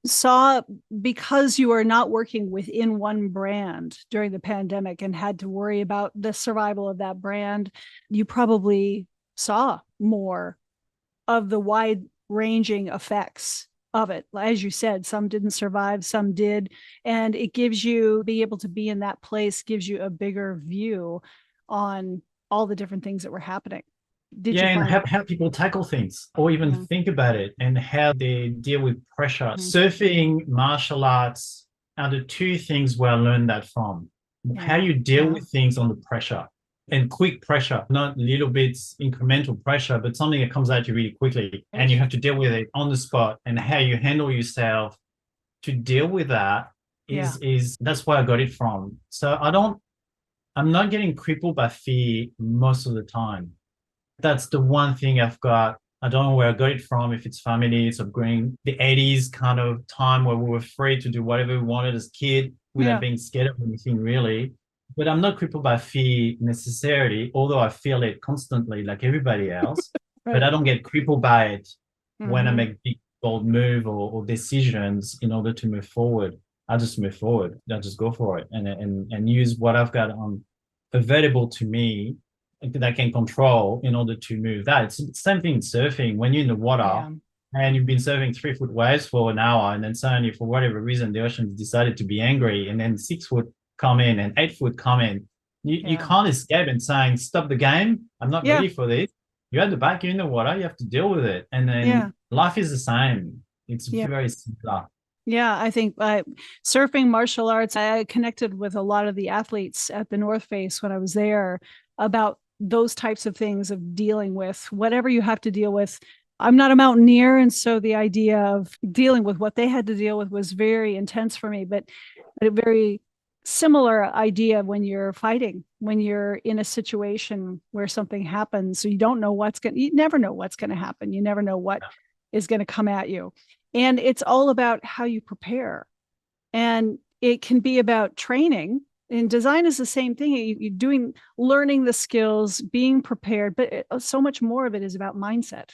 A: saw, because you are not working within one brand during the pandemic and had to worry about the survival of that brand, you probably saw more of the wide-ranging effects of it? As you said, some didn't survive, some did. And it gives you, being able to be in that place gives you a bigger view on all the different things that were happening.
B: And how people tackle things or even think about it and how they deal with pressure. Mm-hmm. Surfing, martial arts are the two things where I learned that from. How you deal with things under pressure. And quick pressure, not little bits incremental pressure, but something that comes at you really quickly and you have to deal with it on the spot, and how you handle yourself to deal with that is that's where I got it from. So I'm not getting crippled by fear most of the time. That's the one thing I've got. I don't know where I got it from, if it's family, it's upbringing, the 80s kind of time where we were free to do whatever we wanted as a kid without being scared of anything really. But I'm not crippled by fear necessarily, although I feel it constantly like everybody else. But I don't get crippled by it when I make big, bold move or decisions in order to move forward. I just move forward. I just go for it and use what I've got available to me that I can control in order to move that. It's the same thing in surfing. When you're in the water and you've been surfing 3-foot waves for an hour, and then suddenly, for whatever reason, the ocean decided to be angry, and then 6-foot come in and 8-foot come in. You can't escape and saying, stop the game. I'm not ready for this. You're at the back, you're in the water, you have to deal with it. And then life is the same. It's very similar.
A: Yeah, I think surfing, martial arts, I connected with a lot of the athletes at the North Face when I was there about those types of things of dealing with whatever you have to deal with. I'm not a mountaineer, and so the idea of dealing with what they had to deal with was very intense for me, but a very similar idea when you're fighting, when you're in a situation where something happens. So you never know what's going to happen. You never know what is going to come at you. And it's all about how you prepare. And it can be about training. And design is the same thing. You're learning the skills, being prepared, but so much more of it is about mindset,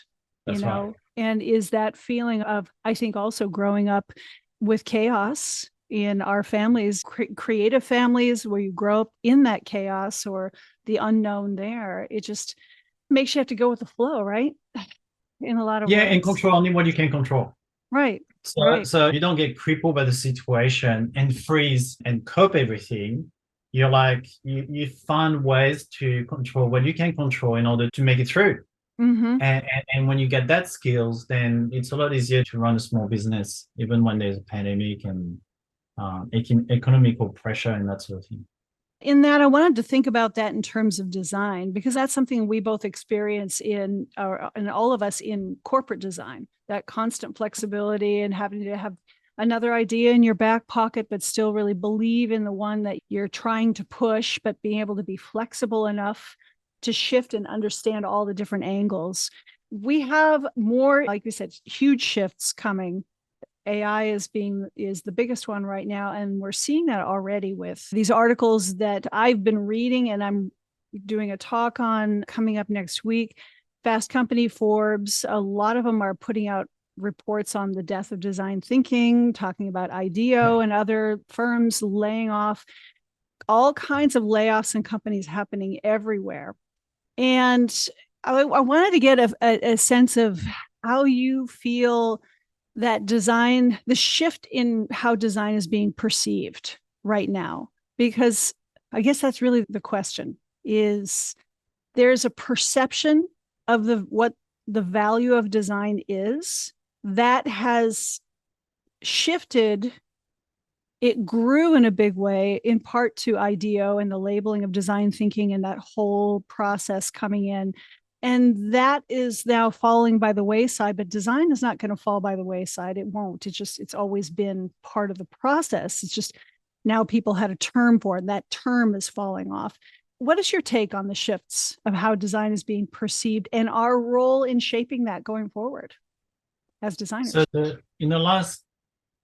B: That's right.
A: And is that feeling of, I think, also growing up with chaos in our families, creative families where you grow up in that chaos or the unknown there. It just makes you have to go with the flow, right? In a lot of ways.
B: And control only what you can control.
A: Right.
B: So you don't get crippled by the situation and freeze and cope everything. You're like, you find ways to control what you can control in order to make it through. Mm-hmm. And when you get that skills, then it's a lot easier to run a small business, even when there's a pandemic and economical pressure and that sort of thing.
A: In that, I wanted to think about that in terms of design, because that's something we both experience and all of us in corporate design, that constant flexibility and having to have another idea in your back pocket, but still really believe in the one that you're trying to push, but being able to be flexible enough to shift and understand all the different angles. We have more, like we said, huge shifts coming. AI is the biggest one right now. And we're seeing that already with these articles that I've been reading, and I'm doing a talk on coming up next week. Fast Company, Forbes, a lot of them are putting out reports on the death of design thinking, talking about IDEO and other firms laying off, all kinds of layoffs in companies happening everywhere. And I wanted to get a sense of how you feel that design, the shift in how design is being perceived right now, because I guess that's really the question. Is there's a perception of what the value of design is that has shifted. It grew in a big way, in part to IDEO and the labeling of design thinking and that whole process coming in. And that is now falling by the wayside, but design is not going to fall by the wayside. It won't. It's always been part of the process. It's just now people had a term for it, and that term is falling off. What is your take on the shifts of how design is being perceived and our role in shaping that going forward as designers?
B: So in the last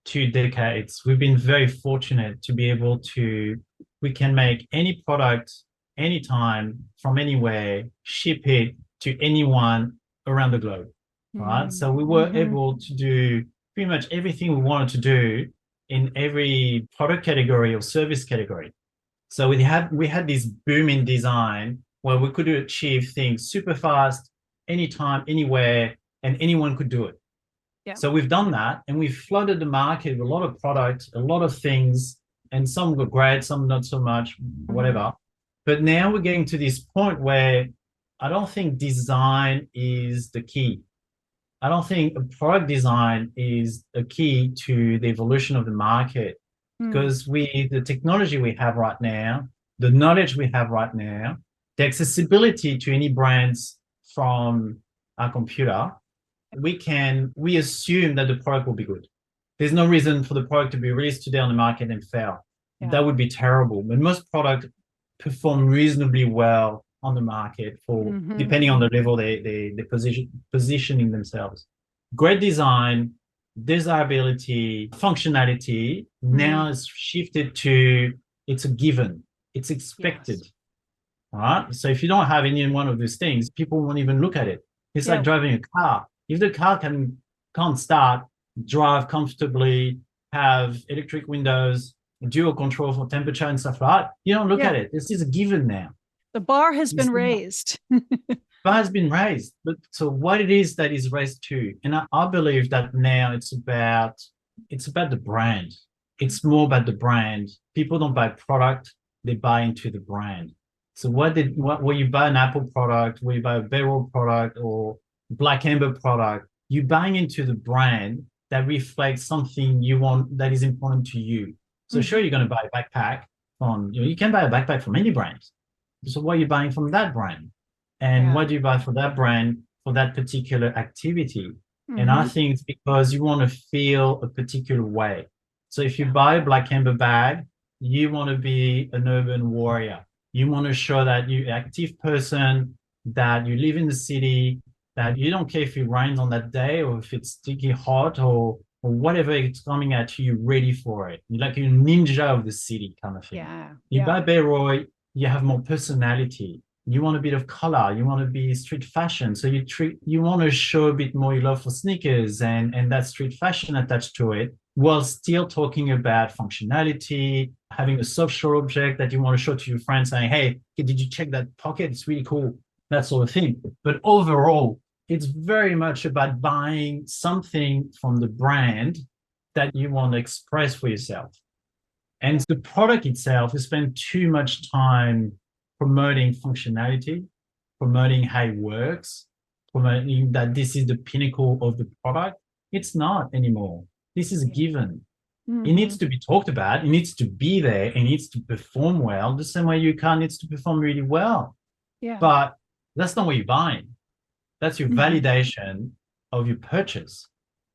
B: 2 decades, we've been very fortunate to be able to, we can make any product anytime from anywhere, ship it to anyone around the globe, right? So we were able to do pretty much everything we wanted to do in every product category or service category. So we had this boom in design where we could achieve things super fast, anytime, anywhere, and anyone could do it.
A: Yeah.
B: So we've done that, and we've flooded the market with a lot of products, a lot of things, and some were great, some not so much, whatever. But now we're getting to this point where I don't think design is the key. I don't think a product design is a key to the evolution of the market, because the technology we have right now, the knowledge we have right now, the accessibility to any brands from our computer, we assume that the product will be good. There's no reason for the product to be released today on the market and fail. Yeah. That would be terrible. But most products perform reasonably well on the market depending on the level they positioning themselves. Great design, desirability, functionality now is shifted to, it's a given, it's expected. Yes. All right. So if you don't have any one of those things, people won't even look at it. It's like driving a car. If the car can't start, drive comfortably, have electric windows, dual control for temperature and stuff like that, you don't look at it. This is a given now.
A: The bar has been raised.
B: Bar has been raised. But so what it is that is raised to, and I believe that now it's about the brand. It's more about the brand. People don't buy product, they buy into the brand. So when you buy an Apple product, when you buy a Bellroy product or Black Amber product, you're buying into the brand that reflects something you want, that is important to you. So sure, you're going to buy a backpack you can buy a backpack from any brand. So what are you buying from that brand? And what do you buy for that brand for that particular activity? And I think it's because you want to feel a particular way. So if you buy a Black Amber bag, you want to be an urban warrior. You want to show that you're an active person, that you live in the city, that you don't care if it rains on that day or if it's sticky hot or whatever it's coming at you, you're ready for it. You're like a ninja of the city kind of thing. You buy Bellroy, you have more personality. You want a bit of color. You want to be street fashion. So you want to show a bit more your love for sneakers and that street fashion attached to it, while still talking about functionality, having a soft show object that you want to show to your friends saying, hey, did you check that pocket? It's really cool. That sort of thing. But overall, it's very much about buying something from the brand that you want to express for yourself. And the product itself, you spend too much time promoting functionality, promoting how it works, promoting that this is the pinnacle of the product. It's not anymore. This is a given. It needs to be talked about. It needs to be there. It needs to perform well. The same way your car needs to perform really well.
A: Yeah.
B: But that's not what you're buying. That's your validation of your purchase.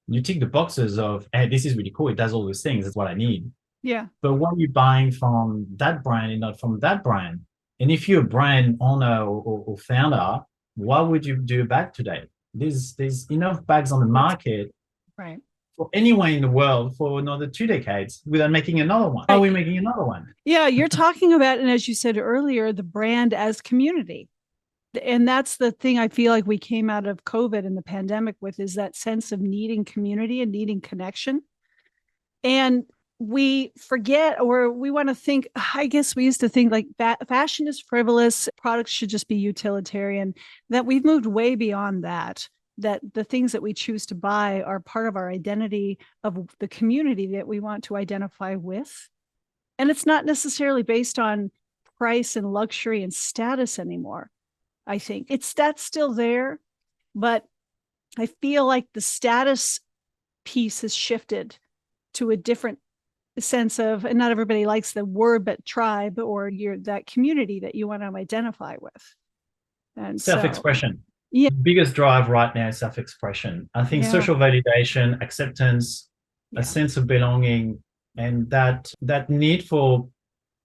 B: You tick the boxes of, hey, this is really cool. It does all those things. That's what I need.
A: Yeah.
B: But what you're buying from that brand and not from that brand. And if you're a brand owner or founder, what would you do back today? There's enough bags on the market
A: Right.
B: for anyone in the world for another 2 decades without making another one. Why are we making another one?
A: Yeah, you're talking about, and as you said earlier, the brand as community. And that's the thing I feel like we came out of COVID and the pandemic with, is that sense of needing community and needing connection. And we forget, or we want to think, I guess we used to think like fashion is frivolous, products should just be utilitarian, that we've moved way beyond that, that the things that we choose to buy are part of our identity of the community that we want to identify with. And it's not necessarily based on price and luxury and status anymore. I think that's still there, but I feel like the status piece has shifted to a different sense of, and not everybody likes the word, but tribe, or that community that you want to identify with. And
B: self-expression.
A: Yeah.
B: The biggest drive right now is self-expression. I think social validation, acceptance, a sense of belonging, and that need for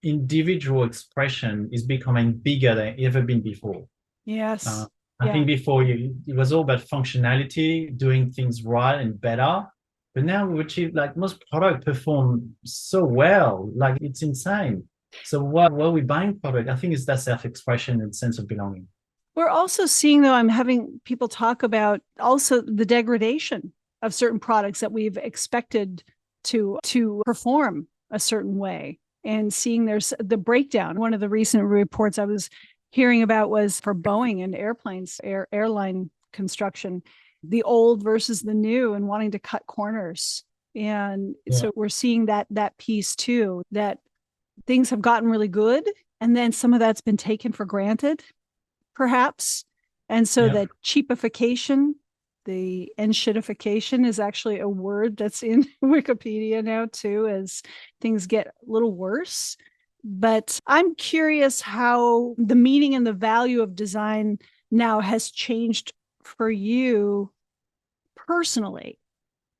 B: individual expression is becoming bigger than ever been before.
A: Yes.
B: I think before it was all about functionality, doing things right and better. But now we achieve, like, most product perform so well, like it's insane. So while we're buying product, I think it's that self-expression and sense of belonging.
A: We're also seeing, though, I'm having people talk about also the degradation of certain products that we've expected to perform a certain way, and seeing there's the breakdown. One of the recent reports I was hearing about was for Boeing and airplanes, airline construction, the old versus the new, and wanting to cut corners. And so we're seeing that piece too, that things have gotten really good, and then some of that's been taken for granted, perhaps. And so that cheapification, the enshittification, is actually a word that's in Wikipedia now too, as things get a little worse. But I'm curious how the meaning and the value of design now has changed for you personally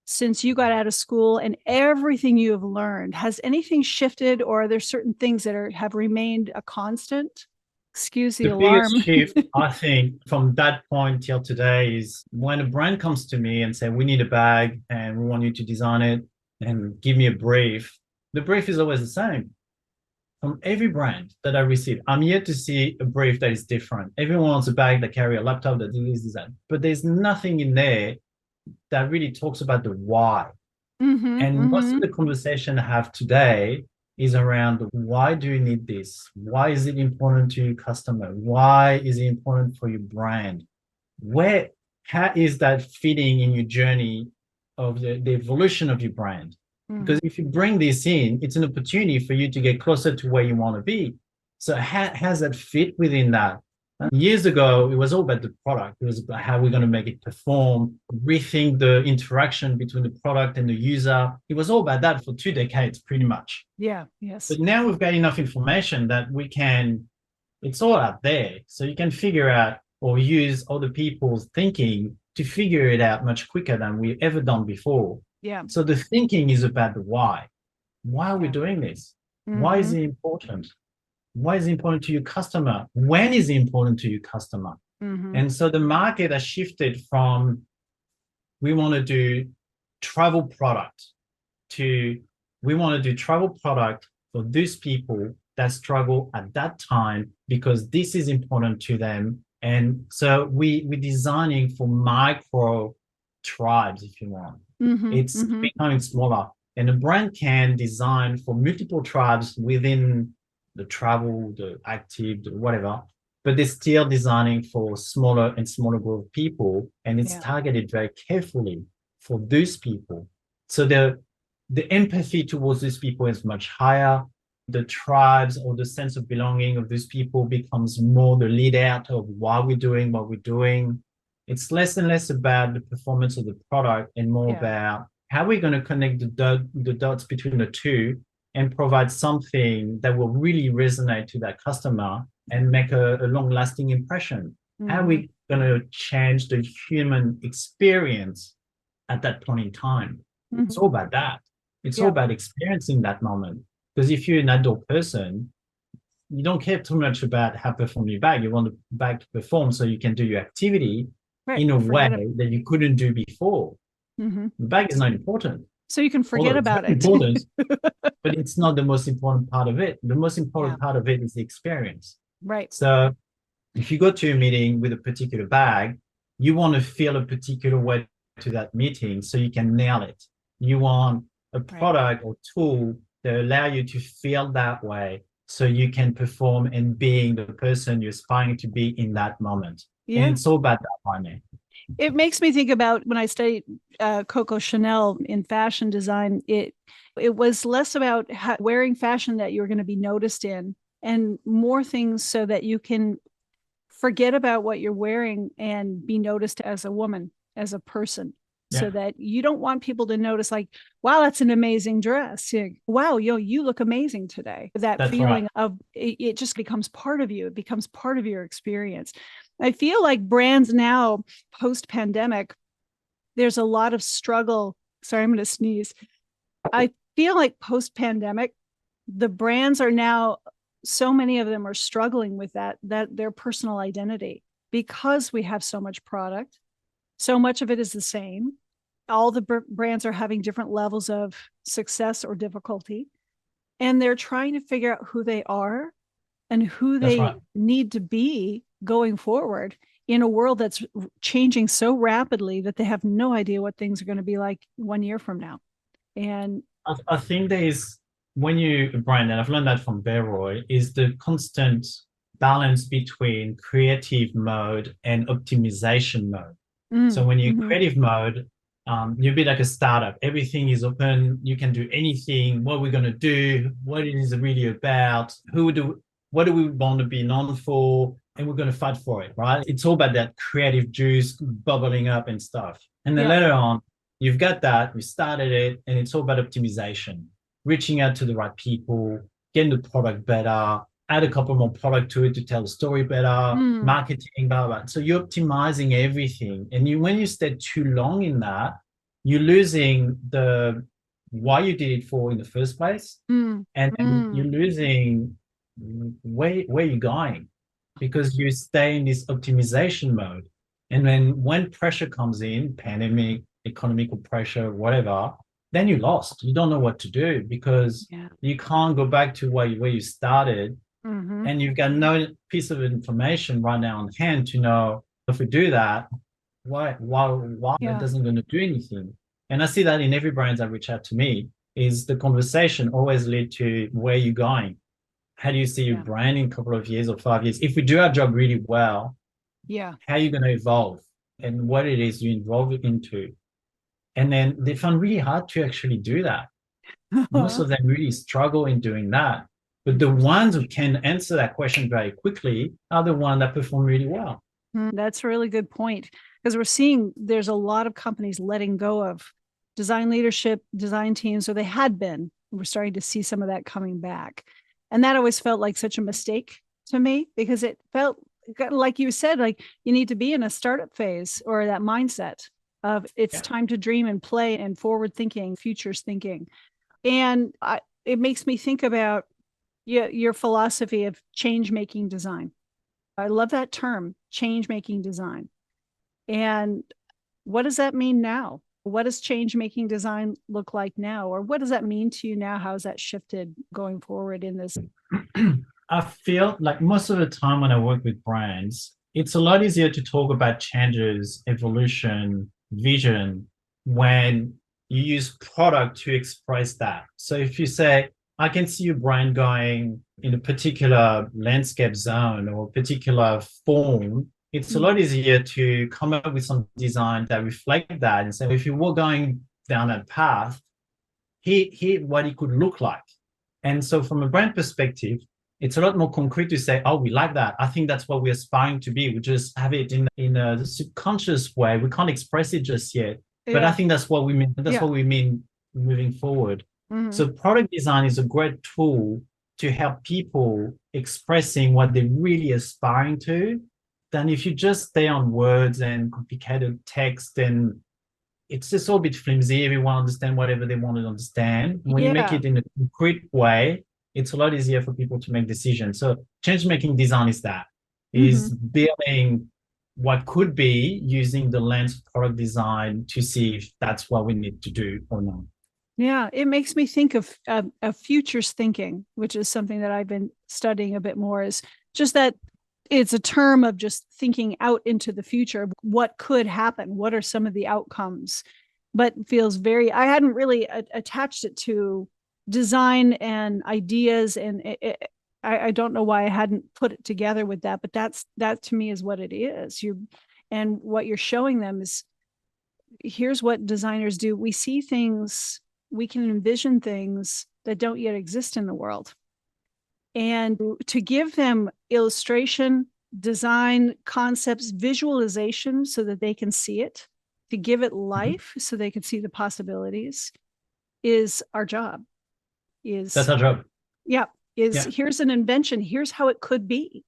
A: since you got out of school and everything you have learned. Has anything shifted, or are there certain things that have remained a constant? Excuse the alarm.
B: Biggest shift, I think, from that point till today is when a brand comes to me and say, we need a bag and we want you to design it and give me a brief. The brief is always the same. From every brand that I receive, I'm yet to see a brief that is different. Everyone wants a bag that carry a laptop, that is that. But there's nothing in there that really talks about the why. Most of the conversation I have today is around, why do you need this? Why is it important to your customer? Why is it important for your brand? How is that fitting in your journey of the evolution of your brand? Because if you bring this in, it's an opportunity for you to get closer to where you want to be. So how does that fit within that? Years ago, it was all about the product. It was about how we're going to make it perform, rethink the interaction between the product and the user. It was all about that for 2 decades, pretty much.
A: Yeah, yes.
B: But now we've got enough information that it's all out there. So you can figure out or use other people's thinking to figure it out much quicker than we've ever done before.
A: Yeah.
B: So the thinking is about the why. Why are we doing this? Why is it important? Why is it important to your customer? When is it important to your customer? And so the market has shifted from, we want to do travel product, to we want to do travel product for those people that struggle at that time because this is important to them. And so we're designing for micro tribes, if you want. It's becoming smaller. And a brand can design for multiple tribes within the travel, the active, the whatever, but they're still designing for smaller and smaller group of people. And it's targeted very carefully for those people. So the empathy towards these people is much higher. The tribes or the sense of belonging of these people becomes more the lead out of why we're doing what we're doing. It's less and less about the performance of the product and more about how are we going to connect the dots between the two and provide something that will really resonate to that customer and make a long-lasting impression? How are we going to change the human experience at that point in time? It's all about that. It's all about experiencing that moment. Because if you're an adult person, you don't care too much about how perform your bag. You want the bag to perform so you can do your activity in a way that you couldn't do before. The bag is not important.
A: So you can forget about it.
B: Important, but it's not the most important part of it. The most important part of it is the experience.
A: Right.
B: So if you go to a meeting with a particular bag, you want to feel a particular way to that meeting so you can nail it. You want a product or tool that allow you to feel that way so you can perform and being the person you're aspiring to be in that moment. And it's all about that by me.
A: It makes me think about when I studied Coco Chanel in fashion design, it was less about wearing fashion that you're going to be noticed in and more things so that you can forget about what you're wearing and be noticed as a woman, as a person. So that you don't want people to notice like, wow, that's an amazing dress. Wow, you look amazing today. That's feeling of it just becomes part of you. It becomes part of your experience. I feel like brands now, post-pandemic, there's a lot of struggle. Sorry, I'm going to sneeze. I feel like post-pandemic, the brands are now, so many of them are struggling with that their personal identity because we have so much product. So much of it is the same. All the brands are having different levels of success or difficulty. And they're trying to figure out who they are and who they need to be going forward in a world that's changing so rapidly that they have no idea what things are going to be like 1 year from now. And
B: I think there is, when you brand, and I've learned that from Bellroy, is the constant balance between creative mode and optimization mode. So when you're creative mode, you're a bit like a startup. Everything is open. You can do anything. What we're going to do, what it is really about, what do we want to be known for, and we're going to fight for it, right? It's all about that creative juice bubbling up and stuff. And then later on, you've got that, we started it, and it's all about optimization, reaching out to the right people, getting the product better, add a couple more product to it to tell the story better, marketing, blah, blah. So you're optimizing everything. And when you stay too long in that, you're losing the why you did it for in the first place. And you're losing where you're going because you stay in this optimization mode. And then when pressure comes in, pandemic, economical pressure, whatever, then you're lost. You don't know what to do because you can't go back to where you started. And you've got no piece of information right now on hand to know if we do that, why it doesn't going to do anything. And I see that in every brand that reach out to me is the conversation always lead to where you're going. How do you see your brand in a couple of years or 5 years? If we do our job really well, how are you going to evolve and what it is you evolve into? And then they find really hard to actually do that. Most of them really struggle in doing that. But the ones who can answer that question very quickly are the ones that perform really well.
A: That's a really good point because we're seeing there's a lot of companies letting go of design leadership, design teams, or they had been. We're starting to see some of that coming back. And that always felt like such a mistake to me because it felt like you said, like you need to be in a startup phase or that mindset of it's time to dream and play and forward thinking, futures thinking. And it makes me think about your philosophy of change-making design. I love that term, change-making design. And what does that mean now? What does change-making design look like now? Or what does that mean to you now? How has that shifted going forward in this?
B: I feel like most of the time when I work with brands, it's a lot easier to talk about changes, evolution, vision, when you use product to express that. So if you say, I can see your brand going in a particular landscape zone or a particular form, it's a lot easier to come up with some design that reflect that and say, if you were going down that path, here what it could look like. And so from a brand perspective, it's a lot more concrete to say, oh, we like that. I think that's what we're aspiring to be. We just have it in a subconscious way. We can't express it just yet, But I
A: Yeah.
B: think that's what we mean. That's
A: Yeah.
B: what we mean moving forward.
A: Mhm.
B: So product design is a great tool to help people expressing what they're really aspiring to. Then if you just stay on words and complicated text, and it's just all a bit flimsy. Everyone understand whatever they want to understand. When you make
A: Yeah.
B: it in a concrete way, it's a lot easier for people to make decisions. So change making design is that, is
A: Mhm.
B: building what could be using the lens of product design to see if that's what we need to do or not.
A: Yeah, it makes me think of futures thinking, which is something that I've been studying a bit more. Is just that it's a term of just thinking out into the future. What could happen? What are some of the outcomes? But feels very. I hadn't really attached it to design and ideas, and I don't know why I hadn't put it together with that. But that to me is what it is. And what you're showing them is, here's what designers do. We see things, we can envision things that don't yet exist in the world. And to give them illustration, design concepts, visualization so that they can see it, to give it life so they can see the possibilities, is our job.
B: That's our job.
A: Yeah. Here's an invention. Here's how it could be.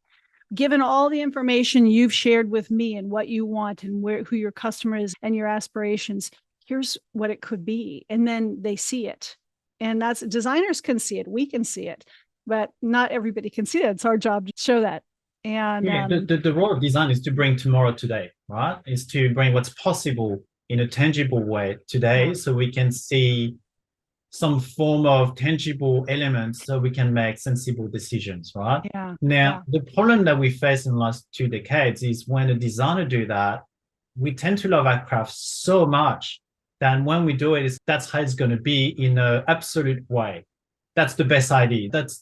A: Given all the information you've shared with me and what you want and who your customer is and your aspirations, here's what it could be. And then they see it. And that's, designers can see it. We can see it, but not everybody can see it. It's our job to show that. And
B: the role of design is to bring tomorrow today, right? Is to bring what's possible in a tangible way today, so we can see some form of tangible elements so we can make sensible decisions, right?
A: Yeah.
B: Now, the problem that we face in the last 2 decades is when a designer do that, we tend to love our craft so much that when we do it, that's how it's going to be in an absolute way. That's the best idea. That's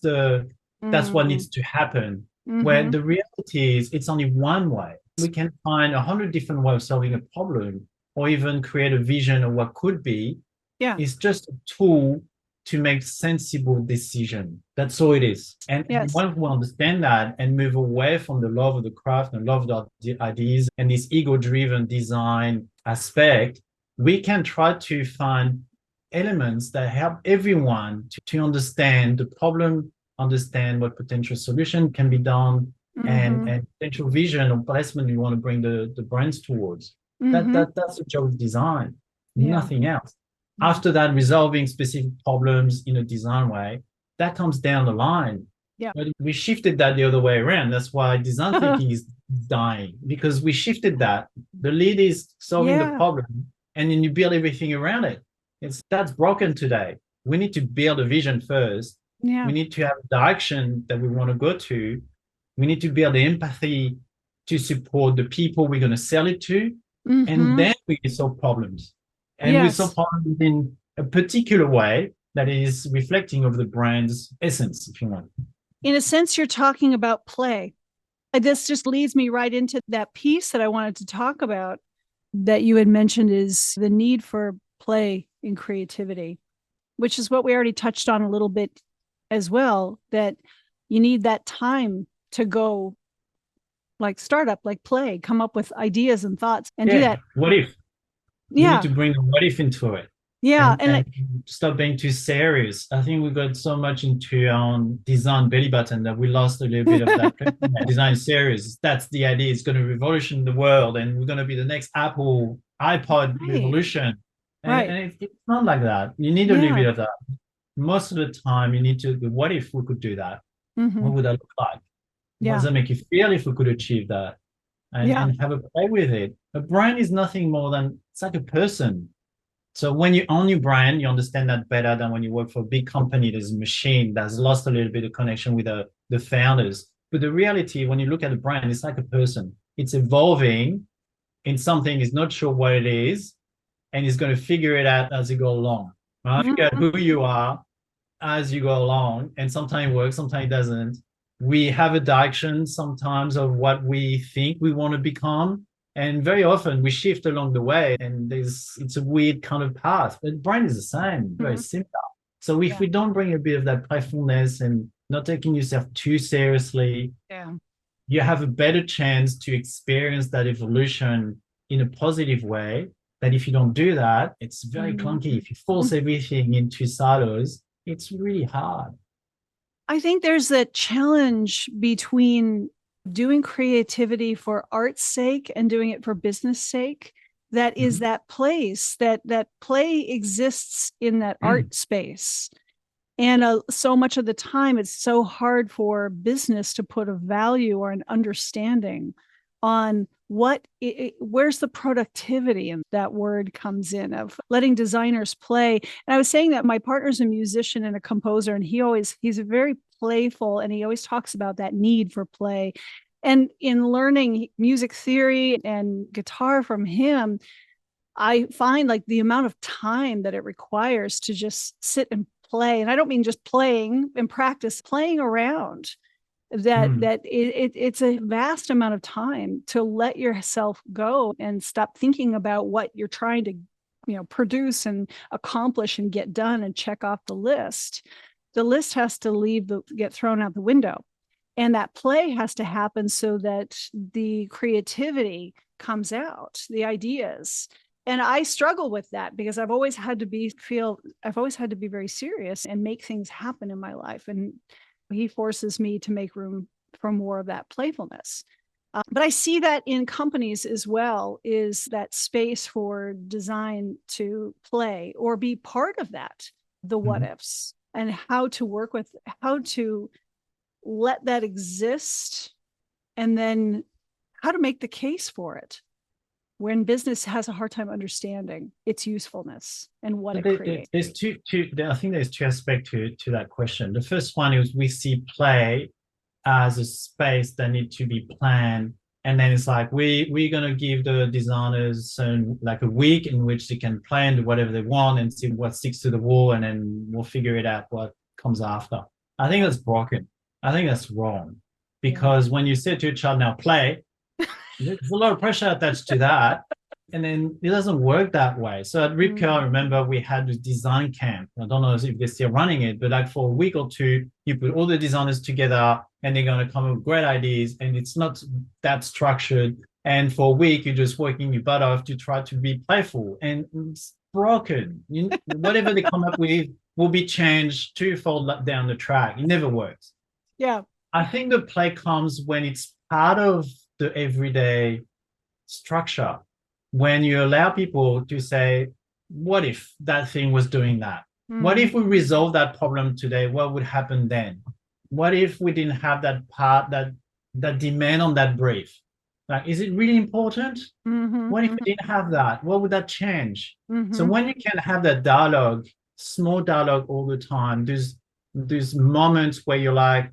B: what needs to happen.
A: Mm-hmm.
B: Where the reality is, it's only one way. We can find 100 different ways of solving a problem, or even create a vision of what could be.
A: Yeah.
B: It's just a tool to make sensible decision. That's all it is. And once we understand that and move away from the love of the craft and love of the ideas and this ego-driven design aspect, we can try to find elements that help everyone to understand the problem, understand what potential solution can be done, and potential vision or placement you want to bring the brands towards. That's the job of design, nothing else. After that, resolving specific problems in a design way, that comes down the line. Yeah. But we shifted that the other way around. That's why design thinking is dying, because we shifted that. The lead is solving the problem, and then you build everything around it. That's broken today. We need to build a vision first. Yeah. We need to have a direction that we want to go to. We need to build the empathy to support the people we're going to sell it to, and then we can solve problems. And we solve problems in a particular way that is reflecting of the brand's essence, if you want.
A: In a sense, you're talking about play. This just leads me right into that piece that I wanted to talk about that you had mentioned, is the need for play in creativity, which is what we already touched on a little bit as well, that you need that time to go like startup, like play, come up with ideas and thoughts and do that.
B: What if? You need to bring the what if into it.
A: Yeah.
B: And stop being too serious. I think we got so much into design belly button that we lost a little bit of that design serious. That's the idea. It's going to revolution the world, and we're going to be the next Apple iPod revolution. And it's not like that. You need a little bit of that. Most of the time, you need to, what if we could do that? What would that look like? What does that make you feel if we could achieve that? And have a play with it. A brand is nothing more than, it's like a person. So when you own your brand, you understand that better than when you work for a big company. There's a machine that's lost a little bit of connection with the founders. But the reality, when you look at a brand, it's like a person. It's evolving in something, it's not sure what it is, and it's going to figure it out as you go along. Right? Figure out who you are as you go along, and sometimes it works, sometimes it doesn't. We have a direction sometimes of what we think we want to become. And very often we shift along the way, and it's a weird kind of path. But brand is the same, very simple. So if we don't bring a bit of that playfulness and not taking yourself too seriously, you have a better chance to experience that evolution in a positive way That if you don't do that, it's very clunky. If you force everything into silos, it's really hard.
A: I think there's a challenge between doing creativity for art's sake and doing it for business sake. That is that place that play exists in that art space. And so much of the time, it's so hard for business to put a value or an understanding on where's the productivity, and that word comes in of letting designers play. And I was saying that my partner's a musician and a composer, and he's very playful, and he always talks about that need for play. And in learning music theory and guitar from him, I find like the amount of time that it requires to just sit and play, and I don't mean just playing and practice, playing around, it's a vast amount of time to let yourself go and stop thinking about what you're trying to, produce and accomplish and get done and check off the list. The list has to get thrown out the window. And that play has to happen so that the creativity comes out, the ideas. And I struggle with that because I've always had to be very serious and make things happen in my life. And he forces me to make room for more of that playfulness. But I see that in companies as well, is that space for design to play or be part of that, the what ifs, and how to let that exist, and then how to make the case for it when business has a hard time understanding its usefulness and what it creates.
B: There's I think there's two aspects to that question. The first one is we see play as a space that needs to be planned. And then it's like, we're going to give the designers like a week in which they can plan whatever they want and see what sticks to the wall, and then we'll figure it out what comes after. I think that's broken. I think that's wrong, because when you say to a child, now play, there's a lot of pressure attached to that. And then it doesn't work that way. So at Ripco, I remember we had this design camp. I don't know if they're still running it, but like for a week or two, you put all the designers together and they're going to come up with great ideas, and it's not that structured. And for a week, you're just working your butt off to try to be playful, and it's broken. Whatever they come up with will be changed twofold down the track. It never works.
A: Yeah.
B: I think the play comes when it's part of the everyday structure, when you allow people to say, what if that thing was doing that? What if we resolve that problem today? What would happen then? What if we didn't have that part, that demand on that brief? Like, is it really important? What if we didn't have that? What would that change? So when you can have that dialogue, small dialogue all the time, there's moments where you're like,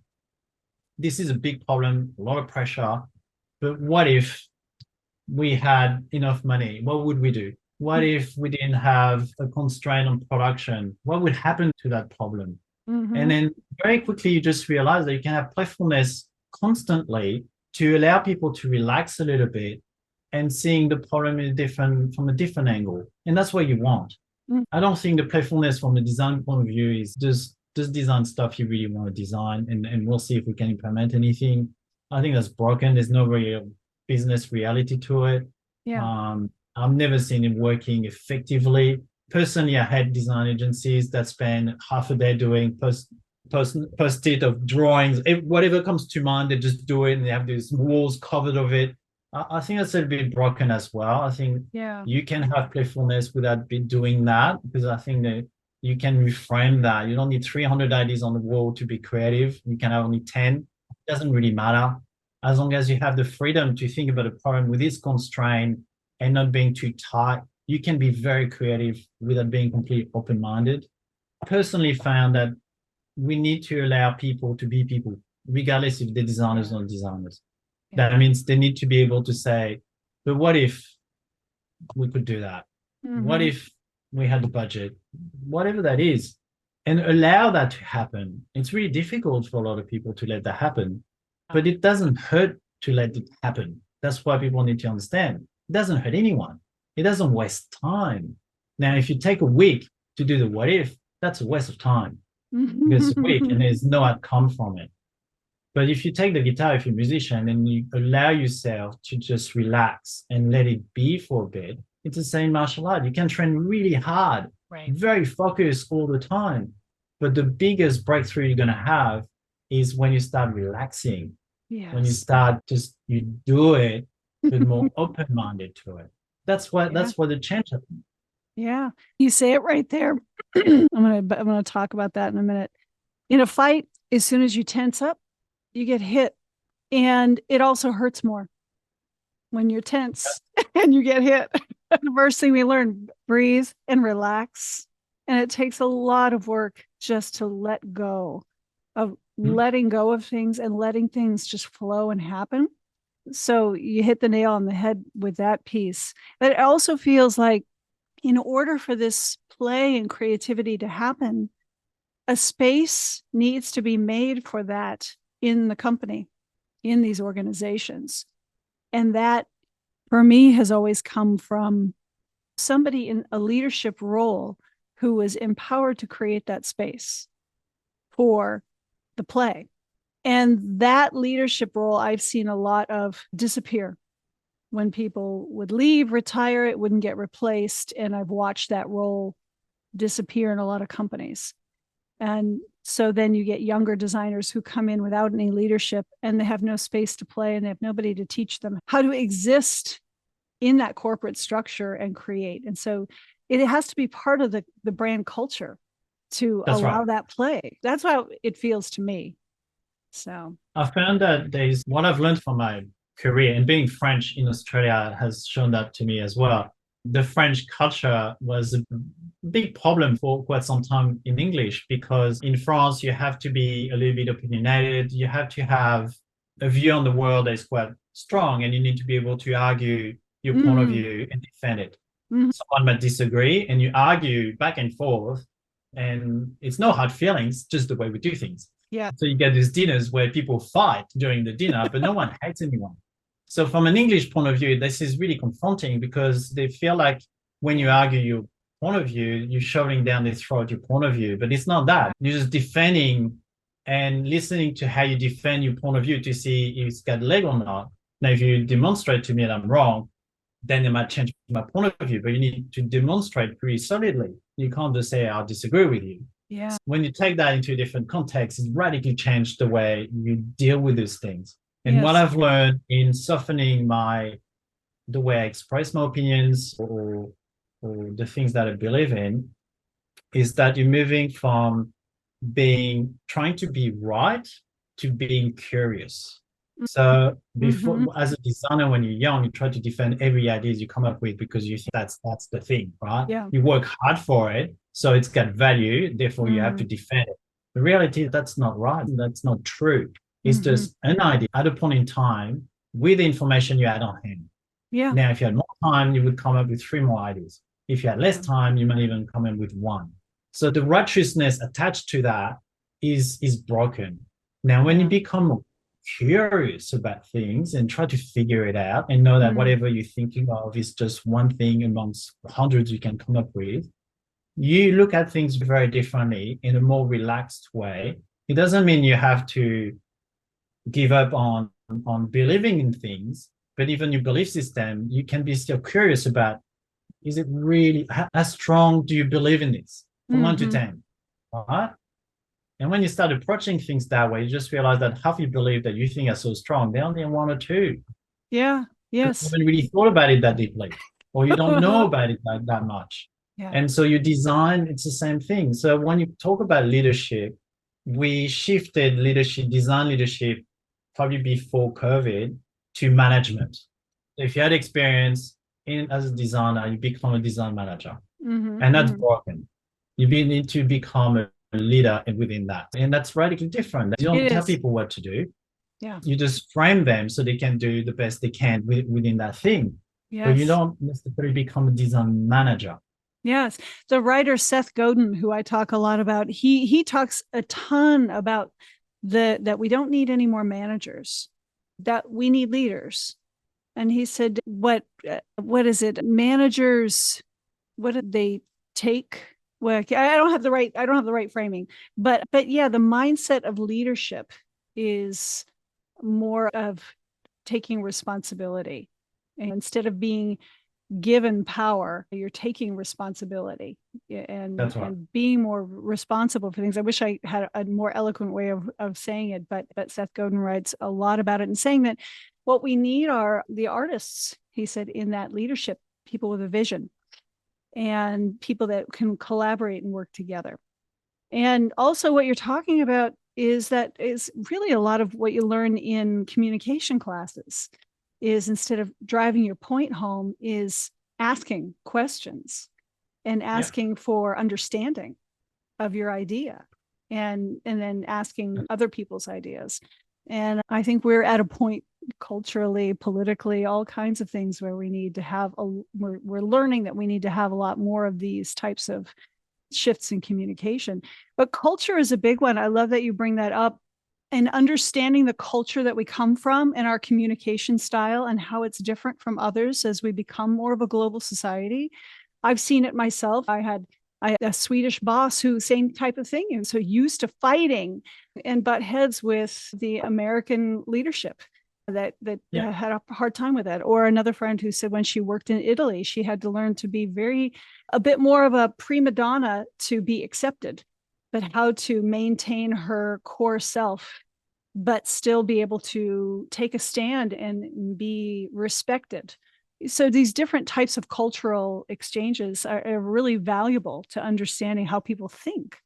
B: this is a big problem, a lot of pressure, but what if we had enough money? What would we do? What if we didn't have a constraint on production? What would happen to that problem? And then very quickly, you just realize that you can have playfulness constantly to allow people to relax a little bit and seeing the problem from a different angle. And that's what you want. I don't think the playfulness from the design point of view is just design stuff you really want to design, and we'll see if we can implement anything. I think that's broken. There's no real business reality to it.
A: Yeah.
B: I've never seen it working effectively. Personally, I had design agencies that spend half a day doing post-it of drawings. Whatever comes to mind, they just do it, and they have these walls covered of it. I think that's a bit broken as well. I think you can have playfulness without doing that, because I think that you can reframe that. You don't need 300 ideas on the wall to be creative. You can have only 10. It doesn't really matter. As long as you have the freedom to think about a problem with its constraint and not being too tight, you can be very creative without being completely open-minded. I personally found that we need to allow people to be people, regardless if they're designers or not designers. That means they need to be able to say, but what if we could do that? What if we had the budget? Whatever that is, and allow that to happen. It's really difficult for a lot of people to let that happen, but it doesn't hurt to let it happen. That's why people need to understand. It doesn't hurt anyone. It doesn't waste time. Now, if you take a week to do the what if, that's a waste of time, because it's a week and there's no outcome from it. But if you take the guitar, if you're a musician, and you allow yourself to just relax and let it be for a bit, It's the same martial art. You can train really hard,
A: Right.
B: very focused all the time. But the biggest breakthrough you're going to have is when you start relaxing, when you
A: Yes.
B: start just, you do it with more open-minded to it. That's what the change happens.
A: Yeah. You say it right there. I'm gonna talk about that in a minute. In a fight, as soon as you tense up, you get hit. And it also hurts more when you're tense and you get hit. The first thing we learn, breathe and relax. And it takes a lot of work just to let go of letting go of things and letting things just flow and happen. So you hit the nail on the head with that piece. But it also feels like in order for this play and creativity to happen, a space needs to be made for that in the company, in these organizations. And that, for me, has always come from somebody in a leadership role who was empowered to create that space for the play. And that leadership role I've seen a lot of disappear. When people would leave, retire, it wouldn't get replaced. And I've watched that role disappear in a lot of companies. And so then you get younger designers who come in without any leadership and they have no space to play and they have nobody to teach them how to exist in that corporate structure and create. And so it has to be part of the brand culture to allow that play. That's how it feels to me. So
B: I found that there's what I've learned from my career, and being French in Australia has shown that to me as well. The French culture was a big problem for quite some time in English, because in France, you have to be a little bit opinionated. You have to have a view on the world that is quite strong, and you need to be able to argue your point of view and defend it. Someone might disagree, and you argue back and forth, and it's no hard feelings, just the way we do things.
A: Yeah.
B: So you get these dinners where people fight during the dinner, but no one hates anyone. So from an English point of view, this is really confronting, because they feel like when you argue your point of view, you're shoving down their throat your point of view. But it's not that. You're just defending and listening to how you defend your point of view to see if it's got leg or not. Now, if you demonstrate to me that I'm wrong, then they might change my point of view. But you need to demonstrate pretty solidly. You can't just say, I'll disagree with you.
A: Yeah.
B: When you take that into a different context, it radically changed the way you deal with these things. And what I've learned in softening the way I express my opinions or the things that I believe in is that you're moving from trying to be right to being curious. So before, as a designer, when you're young, you try to defend every idea you come up with because you think that's the thing, right?
A: Yeah.
B: You work hard for it, so it's got value, therefore you have to defend it. The reality, that's not right. That's not true. It's just an idea at a point in time with the information you had on hand.
A: Yeah.
B: Now, if you had more time, you would come up with 3 more ideas. If you had less time, you might even come up with 1. So the righteousness attached to that is broken. Now, when you become curious about things and try to figure it out and know that whatever you're thinking of is just one thing amongst hundreds you can come up with, you look at things very differently in a more relaxed way. It doesn't mean you have to give up on believing in things, but even your belief system, you can be still curious about, is it really, how strong do you believe in this? From 1 to 10, right? And when you start approaching things that way, you just realize that half you believe that you think are so strong, they're only 1 or 2.
A: Yeah. Yes.
B: You haven't really thought about it that deeply, or you don't know about it that much.
A: Yeah.
B: And so you design, it's the same thing. So when you talk about leadership, we shifted leadership, design leadership, probably before COVID, to management. If you had experience as a designer, you become a design manager. And that's broken. You need to become a leader within that. And that's radically different. You don't tell people what to do.
A: Yeah.
B: You just frame them so they can do the best they can within that thing.
A: Yes.
B: But you don't necessarily become a design manager.
A: Yes. The writer Seth Godin, who I talk a lot about, he talks a ton about that we don't need any more managers, that we need leaders. And he said, what is it? Managers, what did they take? Well, I don't have the right framing, but yeah, the mindset of leadership is more of taking responsibility, and instead of being given power, you're taking responsibility and,
B: That's right.
A: and being more responsible for things. I wish I had a more eloquent way of saying it, but Seth Godin writes a lot about it and saying that what we need are the artists, he said, in that leadership, people with a vision and people that can collaborate and work together. And also what you're talking about is that is really a lot of what you learn in communication classes is instead of driving your point home is asking questions and asking for understanding of your idea and then asking other people's ideas. And I think we're at a point culturally, politically, all kinds of things where we need to have we're learning that we need to have a lot more of these types of shifts in communication. But culture is a big one. I love that you bring that up, and understanding the culture that we come from and our communication style and how it's different from others as we become more of a global society. I've seen it myself. I had a Swedish boss who same type of thing, and so used to fighting and butt heads with the American leadership that had a hard time with that. Or another friend who said when she worked in Italy, she had to learn to be a bit more of a prima donna to be accepted, but how to maintain her core self, but still be able to take a stand and be respected. So these different types of cultural exchanges are really valuable to understanding how people think.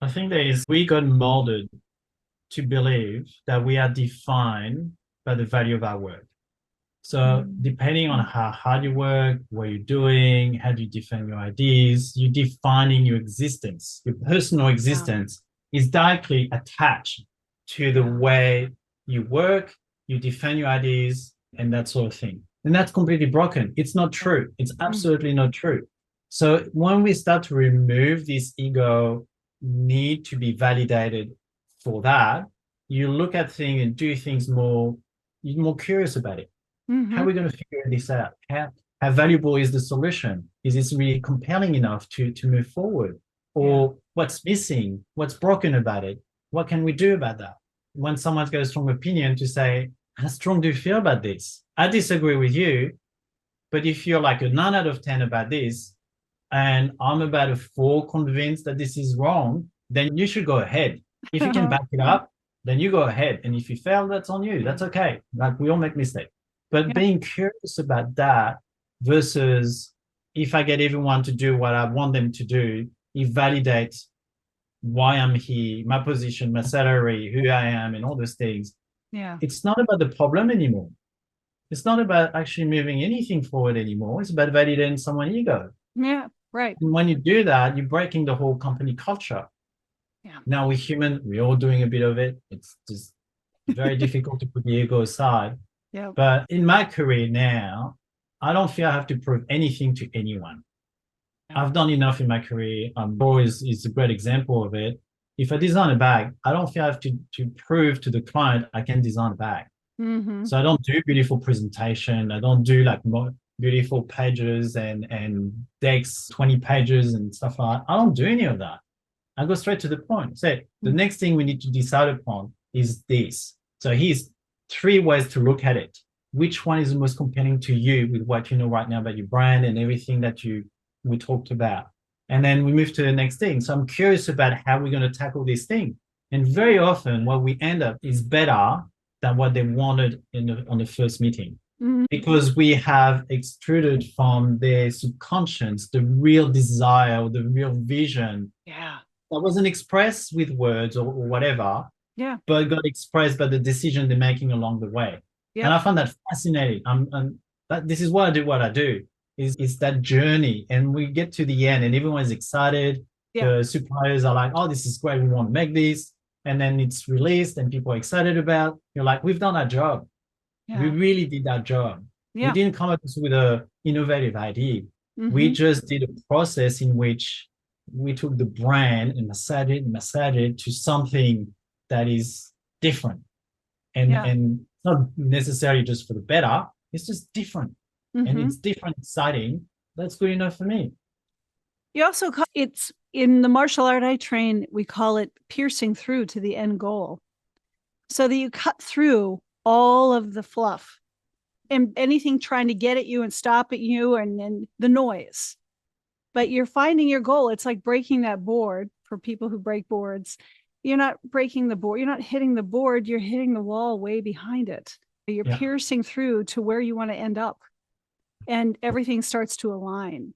B: I think we got molded to believe that we are defined by the value of our work. So depending on how hard you work, what you're doing, how do you defend your ideas, you're defining your existence. Your personal existence is directly attached to the way you work, you defend your ideas, and that sort of thing. And that's completely broken. It's not true. It's absolutely not true. So when we start to remove this ego need to be validated for that, you look at things and do things you're more curious about it. How are we going to figure this out? How valuable is the solution? Is this really compelling enough to move forward? Or what's missing? What's broken about it? What can we do about that? When someone's got a strong opinion, to say, how strong do you feel about this? I disagree with you, but if you're like a 9 out of 10 about this, and I'm about a 4 convinced that this is wrong, then you should go ahead. If you can back it up, then you go ahead. And if you fail, that's on you. That's okay. Like, we all make mistakes. But being curious about that versus if I get everyone to do what I want them to do, it validates why I'm here, my position, my salary, who I am, and all those things.
A: Yeah.
B: It's not about the problem anymore. It's not about actually moving anything forward anymore. It's about validating someone's ego.
A: Yeah, right.
B: And when you do that, you're breaking the whole company culture.
A: Yeah.
B: Now we're human. We're all doing a bit of it. It's just very difficult to put the ego aside.
A: Yeah.
B: But in my career now, I don't feel I have to prove anything to anyone. I've done enough in my career. Bellroy is a great example of it. If I design a bag, I don't feel I have to prove to the client I can design a bag. So I don't do beautiful presentation. I don't do like more beautiful pages and decks, 20 pages and stuff like that. I don't do any of that. I go straight to the point. Say, the next thing we need to decide upon is this. So here's 3 ways to look at it. Which one is the most compelling to you with what you know right now about your brand and everything that we talked about? And then we move to the next thing. So I'm curious about how we're going to tackle this thing. And very often what we end up is better than what they wanted on the first meeting. Because we have extruded from their subconscious the real desire or the real vision that wasn't expressed with words or whatever, but got expressed by the decision they're making along the way. And I find that fascinating. This is what I do. Is that journey, and we get to the end and everyone's excited. The suppliers are like, oh, this is great, we want to make this, and then it's released and people are excited about. You're like, we've done our job. We really did our job. We didn't come up with an innovative idea. We just did a process in which we took the brand and massaged it to something that is different and not necessarily just for the better. It's just different. And it's different, exciting. That's good enough for me.
A: You also it's in the martial art I train, we call it piercing through to the end goal. So that you cut through all of the fluff and anything trying to get at you and stop at you and the noise. But you're finding your goal. It's like breaking that board. For people who break boards, you're not breaking the board. You're not hitting the board. You're hitting the wall way behind it. You're piercing through to where you want to end up. And everything starts to align.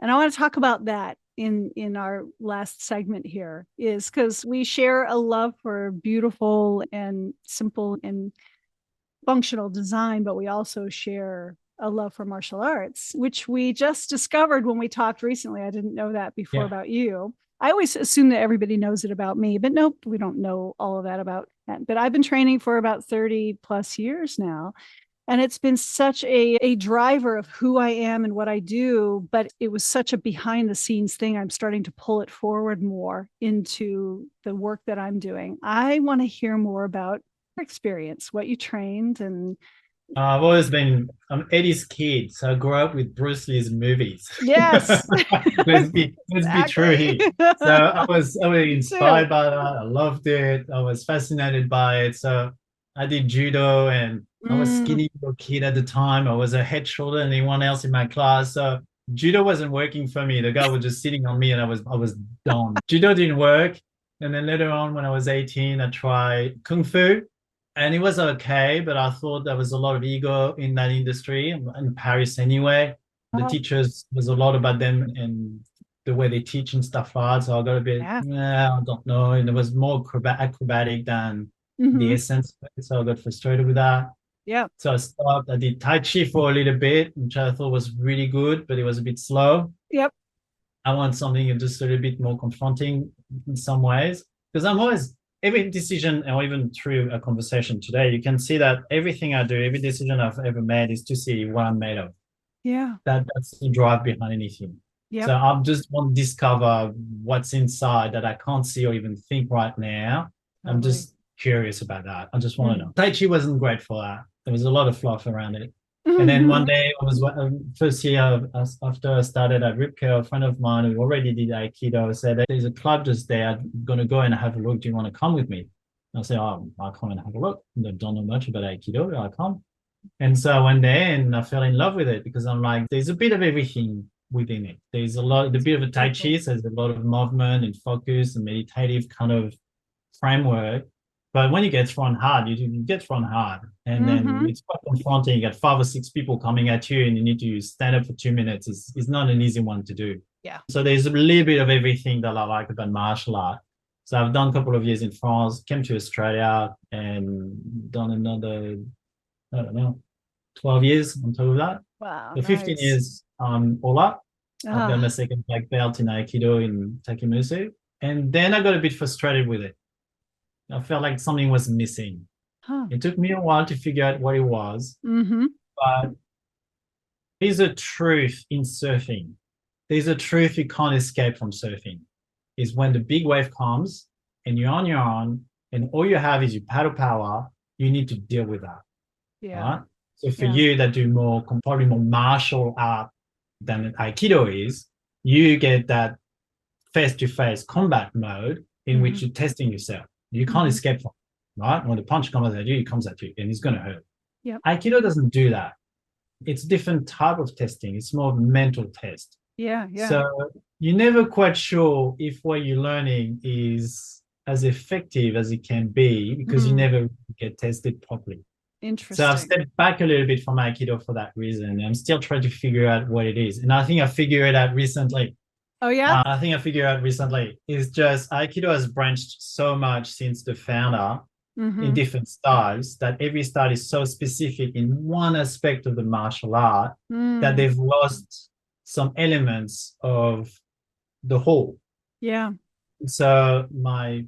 A: And I want to talk about that in our last segment here, is because we share a love for beautiful and simple and functional design, but we also share a love for martial arts, which we just discovered when we talked recently. I didn't know that before about you. I always assume that everybody knows it about me, but nope, we don't know all of that about that. But I've been training for about 30 plus years now. And it's been such a driver of who I am and what I do, but it was such a behind the scenes thing. I'm starting to pull it forward more into the work that I'm doing. I want to hear more about your experience, what you trained. And
B: I've always been, I'm 80s kid, so I grew up with Bruce Lee's movies.
A: yes,
B: let's be true here. So I was inspired by that. I loved it. I was fascinated by it. So I did judo, and I was skinny little kid at the time. I was a head, shoulder, and anyone else in my class. So judo wasn't working for me. The guy was just sitting on me, and I was done. Judo didn't work. And then later on, when I was 18, I tried kung fu. And it was okay, but I thought there was a lot of ego in that industry, in Paris anyway. The teachers, there's a lot about them and the way they teach and stuff like that. So I got a bit, I don't know. And it was more acrobatic than the essence of it. So I got frustrated with that.
A: Yeah.
B: So I stopped. I did Tai Chi for a little bit, which I thought was really good, but it was a bit slow.
A: Yep.
B: I want something just a little bit more confronting in some ways, because I'm always, every decision, or even through a conversation today, you can see that everything I do, every decision I've ever made is to see what I'm made of.
A: Yeah.
B: That's the drive behind anything.
A: Yep.
B: So I just want to discover what's inside that I can't see or even think right now. I'm just curious about that. I just want to know. Tai Chi wasn't great for that. There was a lot of fluff around it. And then one day, I was first year after I started at Ripker, a friend of mine who already did Aikido said, there's a club just there. I'm going to go and have a look. Do you want to come with me? And I said, oh, I'll come and have a look. I don't know much about Aikido. I'll come. And so I went there and I fell in love with it, because I'm like, there's a bit of everything within it. There's a bit of a Tai Chi, so there's a lot of movement and focus and meditative kind of framework. But when you get thrown hard, you get thrown hard. And then it's quite confronting. You got 5 or 6 people coming at you and you need to stand up for 2 minutes. It's not an easy one to do.
A: Yeah.
B: So there's a little bit of everything that I like about martial art. So I've done a couple of years in France, came to Australia and done another, I don't know, 12 years on top of that.
A: Wow.
B: So 15 years all up. I've got my second black belt in Aikido in Takemusu. And then I got a bit frustrated with it. I felt like something was missing. It took me a while to figure out what it was. But there's a truth in surfing. There's a truth you can't escape from surfing. Is when the big wave comes and you're on your own and all you have is your paddle power, you need to deal with that.
A: Yeah.
B: Right? So for you that do probably more martial art than Aikido is, you get that face-to-face combat mode in which you're testing yourself. You can't escape from it, right? When the punch comes at you, it comes at you and it's going to hurt.
A: Yep.
B: Aikido doesn't do that. It's a different type of testing. It's more of a mental test.
A: Yeah.
B: So you're never quite sure if what you're learning is as effective as it can be, because you never get tested properly.
A: Interesting.
B: So I've stepped back a little bit from Aikido for that reason. I'm still trying to figure out what it is. And I think I figured it out recently.
A: Oh, yeah?
B: I think I figured out recently. It's just Aikido has branched so much since the founder in different styles, that every style is so specific in one aspect of the martial art that they've lost some elements of the whole.
A: Yeah.
B: So my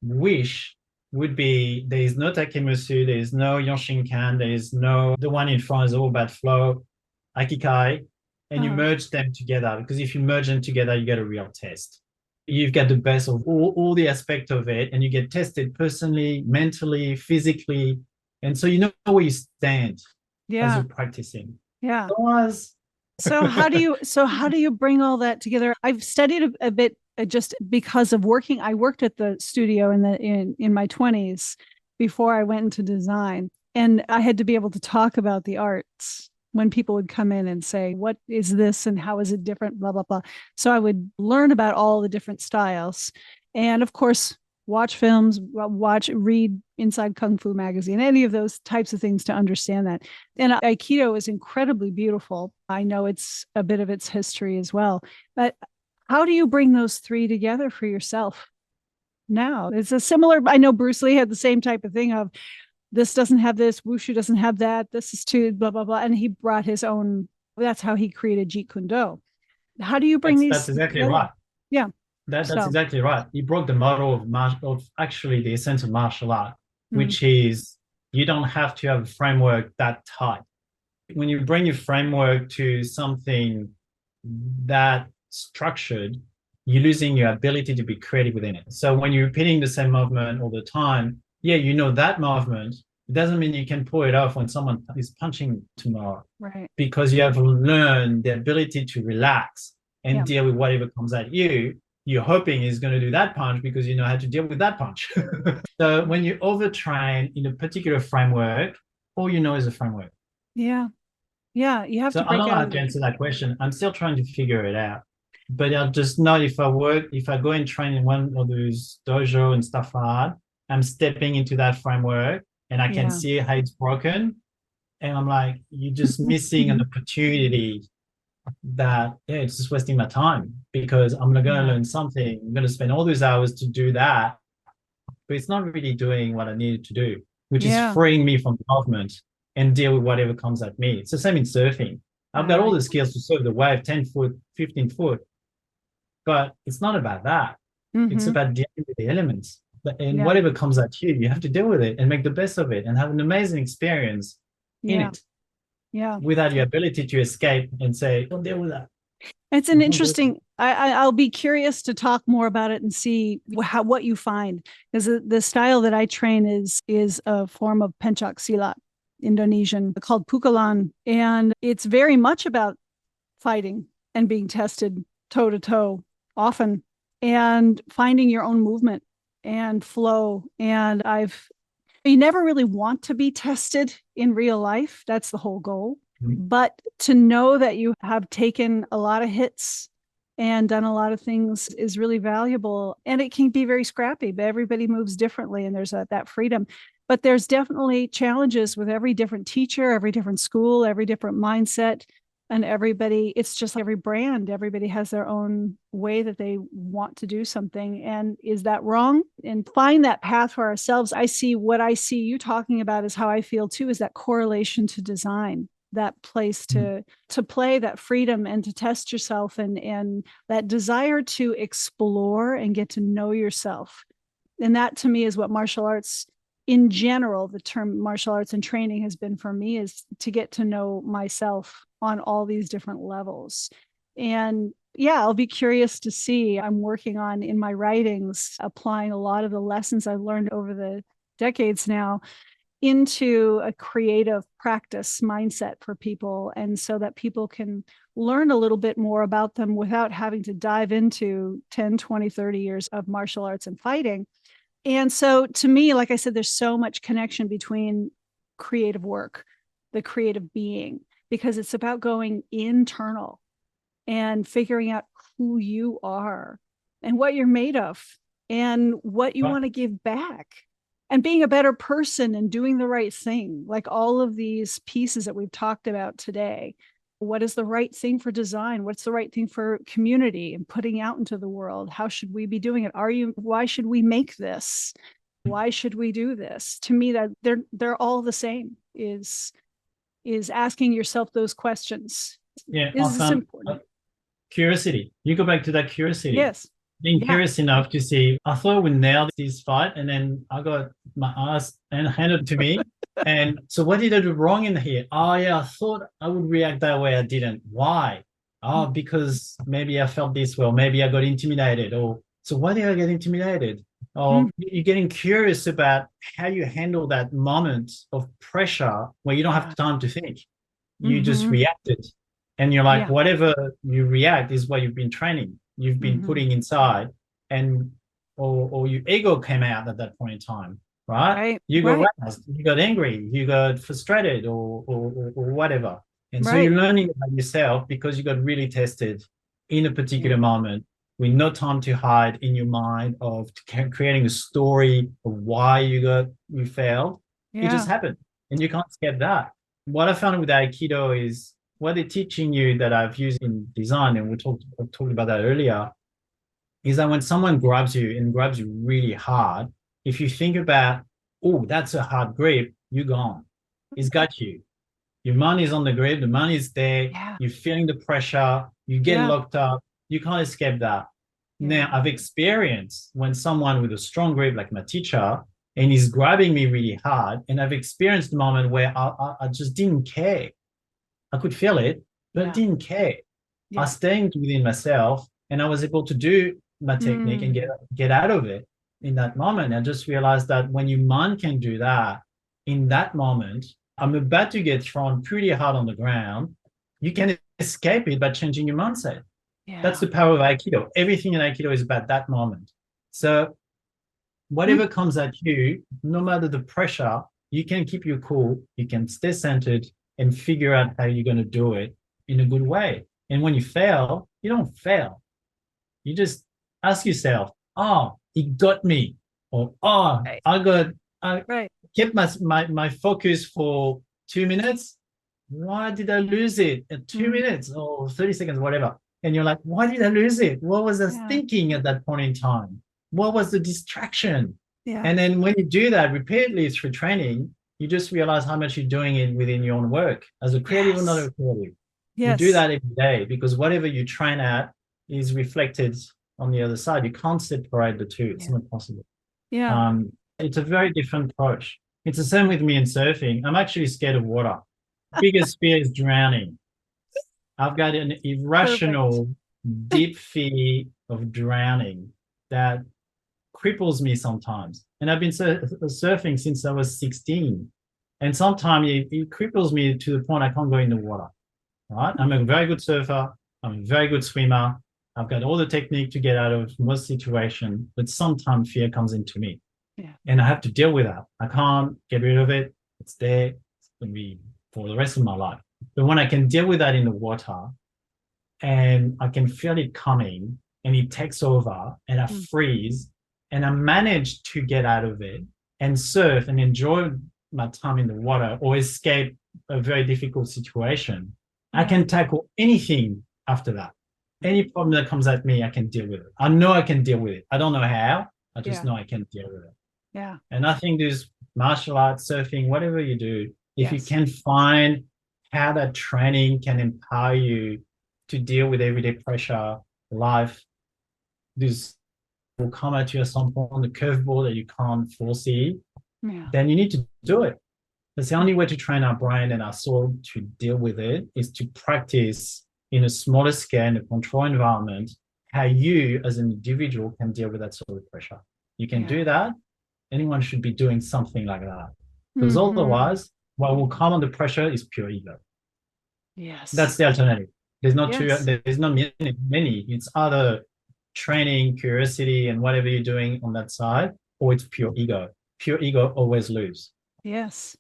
B: wish would be, there is no Takemusu, there is no Yoshinkan, there is no, the one in front is all about flow, Aikikai, and you merge them together, because if you merge them together, you get a real test. You've got the best of all the aspects of it, and you get tested personally, mentally, physically, and so you know where you stand as you're practicing.
A: Yeah.
B: Otherwise,
A: So how do you bring all that together? I've studied a bit just because of working. I worked at the studio in my 20s before I went into design. And I had to be able to talk about the arts when people would come in and say, what is this and how is it different, blah, blah, blah. So I would learn about all the different styles. And of course, watch films, read Inside Kung Fu Magazine, any of those types of things to understand that. And Aikido is incredibly beautiful. I know it's a bit of its history as well. But how do you bring those three together for yourself now? It's a similar, I know Bruce Lee had the same type of thing of, this doesn't have this, Wushu doesn't have that, this is too, blah, blah, blah. And he brought his own, that's how he created Jeet Kune Do. How do you bring these?
B: That's exactly
A: together?
B: right.
A: Yeah.
B: That's exactly right. He broke the model of actually the essence of martial art, which is you don't have to have a framework that tight. When you bring your framework to something that structured, you're losing your ability to be creative within it. So when you're repeating the same movement all the time, yeah, you know that movement. It doesn't mean you can pull it off when someone is punching tomorrow.
A: Right.
B: Because you have learned the ability to relax and deal with whatever comes at you. You're hoping is going to do that punch because you know how to deal with that punch. So when you overtrain in a particular framework, all you know is a framework.
A: Yeah. Yeah. You have
B: So
A: to break
B: I don't
A: out.
B: have to answer that question. I'm still trying to figure it out. But I'll just know if I go and train in one of those dojo and stuff like that, I'm stepping into that framework and I can see how it's broken. And I'm like, you're just missing an opportunity that, it's just wasting my time because I'm going to learn something. I'm going to spend all those hours to do that. But it's not really doing what I needed to do, which is freeing me from the movement and deal with whatever comes at me. It's the same in surfing. I've got all the skills to surf the wave, 10 foot, 15 foot. But it's not about that. It's about dealing with the elements. And whatever comes at you, you have to deal with it and make the best of it and have an amazing experience in it. Yeah. Without your ability to escape and say, don't deal with that.
A: It's an interesting, I'll be curious to talk more about it and see what you find. Because the style that I train is a form of pencak silat, Indonesian, called pukulan. And it's very much about fighting and being tested toe to toe often and finding your own movement and flow. And you never really want to be tested in real life. That's the whole goal. But to know that you have taken a lot of hits and done a lot of things is really valuable. And it can be very scrappy, but everybody moves differently and there's that freedom. But there's definitely challenges with every different teacher, every different school, every different mindset. And everybody, it's just every brand, everybody has their own way that they want to do something. And is that wrong? And find that path for ourselves. What I see you talking about is how I feel too, is that correlation to design, that place to play, that freedom and to test yourself and that desire to explore and get to know yourself. And that to me is what martial arts in general, the term martial arts and training has been for me, is to get to know myself on all these different levels. And I'll be curious to see. I'm working on, in my writings, applying a lot of the lessons I've learned over the decades now into a creative practice mindset for people. And so that people can learn a little bit more about them without having to dive into 10, 20, 30 years of martial arts and fighting. And so to me, like I said, there's so much connection between creative work, the creative being, because it's about going internal and figuring out who you are and what you're made of and what you want to give back and being a better person and doing the right thing. Like all of these pieces that we've talked about today. What is the right thing for design? What's the right thing for community and putting out into the world? How should we be doing it? Why should we make this? Why should we do this? To me, that they're all the same, is asking yourself those questions.
B: Yeah.
A: Is this important?
B: Curiosity. You go back to that curiosity.
A: Yes.
B: Being curious enough to see, I thought I would nail this fight, and then I got my ass and handed to me. And so what did I do wrong in here? Oh, yeah, I thought I would react that way. I didn't. Why? Oh, because maybe I felt this way, or maybe I got intimidated. Or so why did I get intimidated? Or you're getting curious about how you handle that moment of pressure where you don't have time to think. You just reacted. And you're like, whatever you react is what you've been training. You've been putting inside, and or your ego came out at that point in time. right?
A: Right.
B: You got
A: Right.
B: aroused, you got angry, you got frustrated, or whatever. And so
A: Right.
B: you're learning about yourself because you got really tested in a particular
A: Yeah.
B: moment with no time to hide in your mind of creating a story of why you failed. It just
A: Yeah.
B: happened, and you can't escape that. What I found with Aikido is what they're teaching you that I've used in design, and I talked about that earlier, is that when someone grabs you and grabs you really hard, if you think about, oh, that's a hard grip, you're gone. It's got you. Your money is on the grip, the money is there,
A: Yeah.
B: you're feeling the pressure, you get
A: Yeah.
B: locked up, you can't escape that. Now,
A: Yeah.
B: I've experienced when someone with a strong grip, like my teacher, and he's grabbing me really hard, and I've experienced the moment where I just didn't care. I could feel it, but
A: Yeah.
B: didn't care. I
A: Yeah.
B: stayed within myself, and I was able to do my technique and
A: Mm.
B: get out of it in that moment. I just realized that when your mind can do that in that moment, I'm about to get thrown pretty hard on the ground. You can escape it by changing your mindset. That's
A: Yeah.
B: the power of Aikido. Everything in Aikido is about that moment. So
A: Mm.
B: whatever comes at you, no matter the pressure, you can keep your cool, you can stay centered and figure out how you're going to do it in a good way. And when you fail, you don't fail. You just ask yourself, oh, it got me. Or, oh,
A: Right.
B: I
A: Right.
B: kept my focus for 2 minutes. Why did I lose it at two
A: Mm.
B: minutes or 30 seconds, whatever? And you're like, why did I lose it? What was I
A: Yeah.
B: thinking at that point in time? What was the distraction?
A: Yeah.
B: And then when you do that repeatedly through training, you just realize how much you're doing it within your own work as a creative or not
A: Yes.
B: a creative. You do
A: Yes.
B: that every day because whatever you train at is reflected on the other side. You can't separate the two. It's
A: Yeah.
B: not possible.
A: Yeah.
B: It's a very different approach. It's the same with me in surfing. I'm actually scared of water. Biggest fear is drowning. I've got an
A: Perfect.
B: irrational, deep fear of drowning that cripples me sometimes. And I've been surfing since I was 16. And sometimes it cripples me to the point I can't go in the water. Right? I'm a very good surfer. I'm a very good swimmer. I've got all the technique to get out of most situations, but sometimes fear comes into me.
A: Yeah.
B: And I have to deal with that. I can't get rid of it. It's there. It's going to be for the rest of my life. But when I can deal with that in the water and I can feel it coming and it takes over and I
A: Mm.
B: freeze and I manage to get out of it and surf and enjoy my time in the water or escape a very difficult situation, I
A: Yeah.
B: can tackle anything after that. Any problem that comes at me, I can deal with it. I know I can deal with it. I don't know how. I just
A: Yeah.
B: know I can deal with it.
A: Yeah.
B: And I think there's martial arts, surfing, whatever you do, if you
A: Yes.
B: can find how that training can empower you to deal with everyday pressure, life, this will come at you at some point, the curveball that you can't foresee,
A: Yeah.
B: then you need to do it. That's the only way to train our brain and our soul to deal with it is to practice in a smaller scale, in a controlled environment, how you as an individual can deal with that sort of pressure. You can
A: Yeah.
B: do that. Anyone should be doing something like that. Because
A: Mm-hmm.
B: otherwise, what will come under pressure is pure ego. That's
A: Yes.
B: the alternative. There's not two,
A: Yes.
B: there's not many. It's either training, curiosity, and whatever you're doing on that side, or it's pure ego. Pure ego always lose.
A: Yes.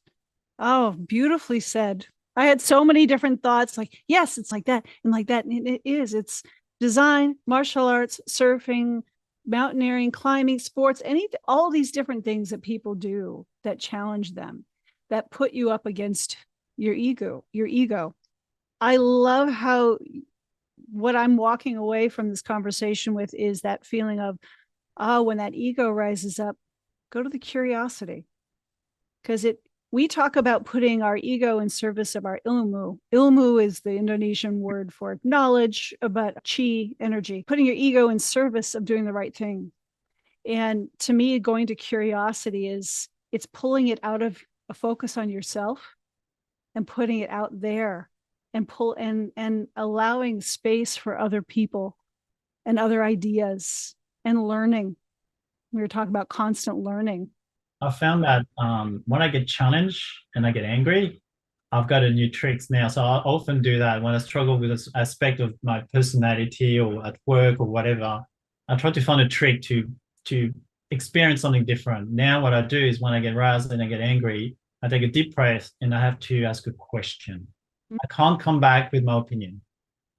A: Oh, beautifully said. I had so many different thoughts like, yes, it's like that and like that. And it is. It's design, martial arts, surfing, mountaineering, climbing, sports, all these different things that people do that challenge them, that put you up against your ego. I love how what I'm walking away from this conversation with is that feeling of, oh, when that ego rises up, go to the curiosity. Because we talk about putting our ego in service of our ilmu. Ilmu is the Indonesian word for knowledge, about chi, energy, putting your ego in service of doing the right thing. And to me, going to curiosity it's pulling it out of a focus on yourself and putting it out there and and allowing space for other people and other ideas and learning. We were talking about constant learning.
B: I found that when I get challenged and I get angry, I've got a new tricks now. So I often do that when I struggle with this aspect of my personality or at work or whatever. I try to find a trick to experience something different. Now what I do is when I get roused and I get angry, I take a deep breath and I have to ask a question. I can't come back with my opinion.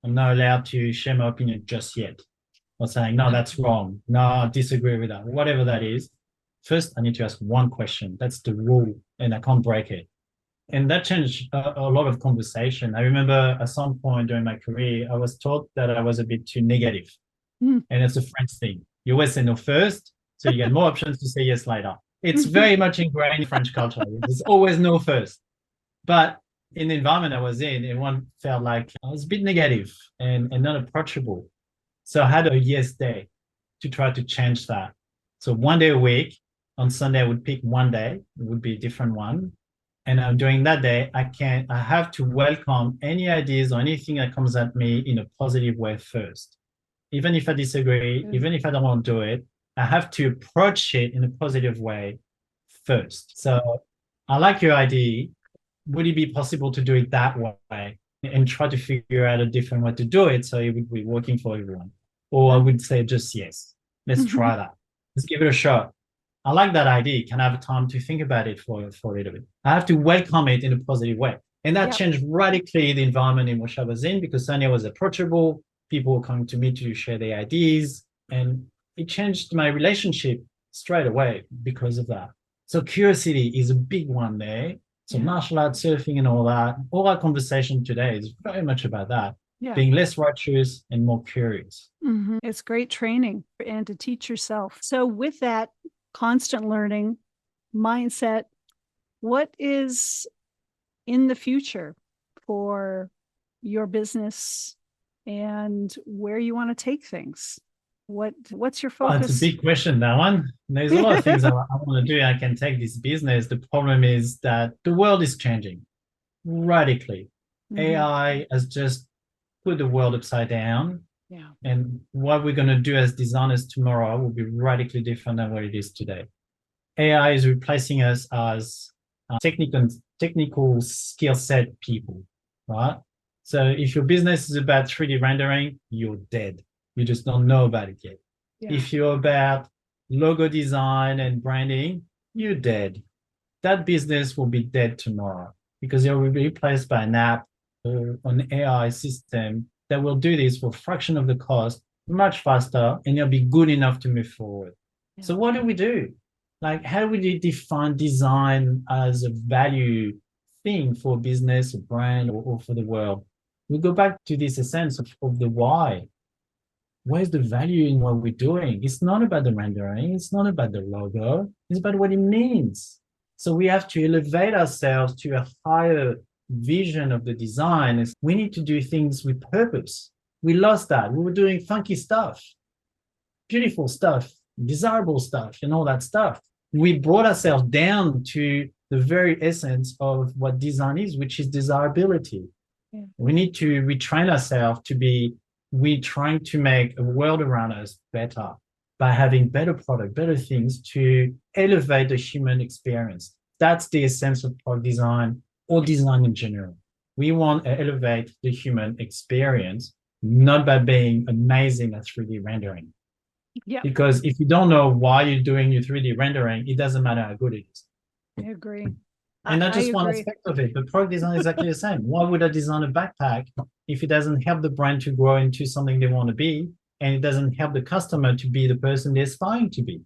B: I'm not allowed to share my opinion just yet. Or saying, no, that's wrong. No, I disagree with that. Whatever that is. First, I need to ask one question. That's the rule, and I can't break it. And that changed a lot of conversation. I remember at some point during my career, I was taught that I was a bit too negative. And it's a French thing. You always say no first, so you get more options to say yes later. It's very much ingrained in French culture. There's always no first. But in the environment I was in, everyone felt like I was a bit negative and not approachable. So I had a yes day to try to change that. So one day a week, on Sunday, I would pick one day. It would be a different one. And during that day, I have to welcome any ideas or anything that comes at me in a positive way first. Even if I disagree, even if I don't want to do it, I have to approach it in a positive way first. So I like your idea. Would it be possible to do it that way and try to figure out a different way to do it so it would be working for everyone? Or I would say just yes, let's try that. Let's give it a shot. I like that idea. Can I have time to think about it for a little bit? I have to welcome it in a positive way. And that changed radically the environment in which I was in, because suddenly I was approachable. People were coming to me to share their ideas. And it changed my relationship straight away because of that. So curiosity is a big one there. So martial arts, surfing and all that. All our conversation today is very much about that. Being less righteous and more curious.
A: It's great training and to teach yourself. So with that constant learning mindset, what is in the future for your business and where you want to take things? What's your focus?
B: It's a big question, that one. There's a lot of things I want to do. I can take this business. The problem is that the world is changing radically. AI has just put the world upside down. And what we're going to do as designers tomorrow will be radically different than what it is today. AI is replacing us as technical skill set people, right? So if your business is about 3D rendering, you're dead. You just don't know about it yet. If you're about logo design and branding, you're dead. That business will be dead tomorrow because it will be replaced by an app or an AI system that will do this for a fraction of the cost, much faster, and it'll be good enough to move forward. So what do? Like, how do we define design as a value thing for a business, a brand, or for the world? We go back to this essence of the why. Where's the value in what we're doing? It's not about the rendering. It's not about the logo. It's about what it means. So we have to elevate ourselves to a higher vision of the design. Is we need to do things with purpose. We lost that. We were doing funky stuff, beautiful stuff, desirable stuff, and all that stuff. We brought ourselves down to the very essence of what design is, which is desirability. We need to retrain ourselves to be, we're trying to make a world around us better by having better product, better things to elevate the human experience. That's the essence of product design or design in general. We want to elevate the human experience, not by being amazing at 3D rendering. Because if you don't know why you're doing your 3D rendering, it doesn't matter how good it is.
A: I agree.
B: And that's just one aspect of it. But product design is exactly the same. Why would I design a backpack if it doesn't help the brand to grow into something they want to be, and it doesn't help the customer to be the person they're aspiring to be?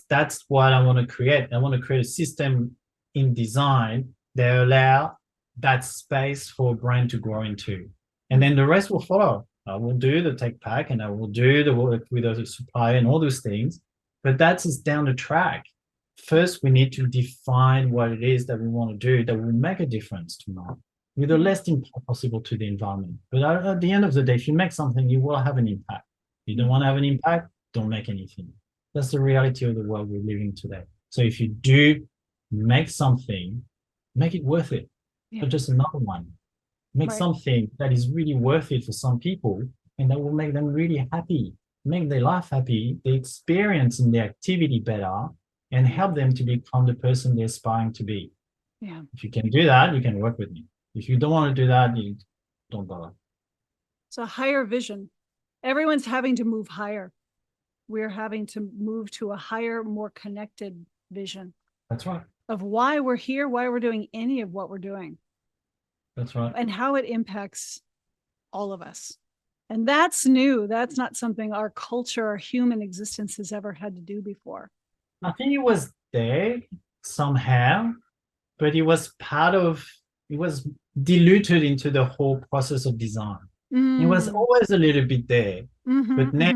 B: That's what I want to create. I want to create a system in design that allow that space for a brand to grow into. And then the rest will follow. I will do the tech pack and I will do the work with the supplier and all those things. But that's just down the track. First, we need to define what it is that we want to do that will make a difference tomorrow with the least impact possible to the environment. But at the end of the day, if you make something, you will have an impact. You don't want to have an impact, don't make anything. That's the reality of the world we're living today. So if you do make something, make it worth it. Not just another one. Make something that is really worth it for some people and that will make them really happy, make their life happy, the experience in their activity better, and help them to become the person they're aspiring to be. If you can do that, you can work with me. If you don't want to do that, you don't bother.
A: So higher vision. Everyone's having to move higher. we're having to move to a higher, more connected vision.
B: That's right.
A: Of why we're here, why we're doing any of what we're doing.
B: That's right.
A: And how it impacts all of us. And that's new. That's not something our culture or human existence has ever had to do before.
B: I think it was there somehow, but it was diluted into the whole process of design. It was always a little bit there, but now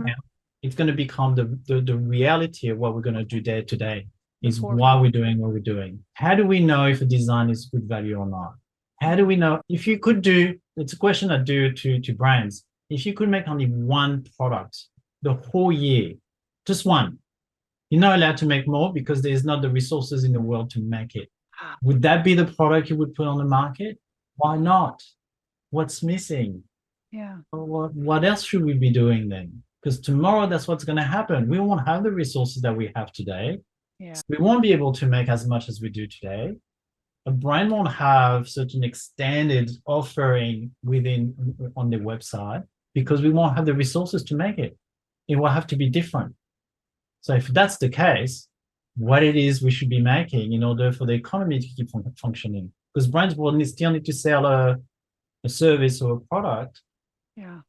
B: it's going to become the reality of what we're going to do day to day is why we're doing what we're doing. How do we know if a design is good value or not? How do we know if you could do, it's a question I do to brands, if you could make only one product the whole year, just one, you're not allowed to make more because there's not the resources in the world to make it. Would that be the product you would put on the market? Why not? What's missing?
A: Yeah.
B: What else should we be doing then? Because tomorrow that's what's going to happen. We won't have the resources that we have today.
A: Yeah.
B: We won't be able to make as much as we do today. A brand won't have such an extended offering on their website because we won't have the resources to make it. It will have to be different. So if that's the case, what it is we should be making in order for the economy to keep functioning, because brands will still need to sell a service or a product,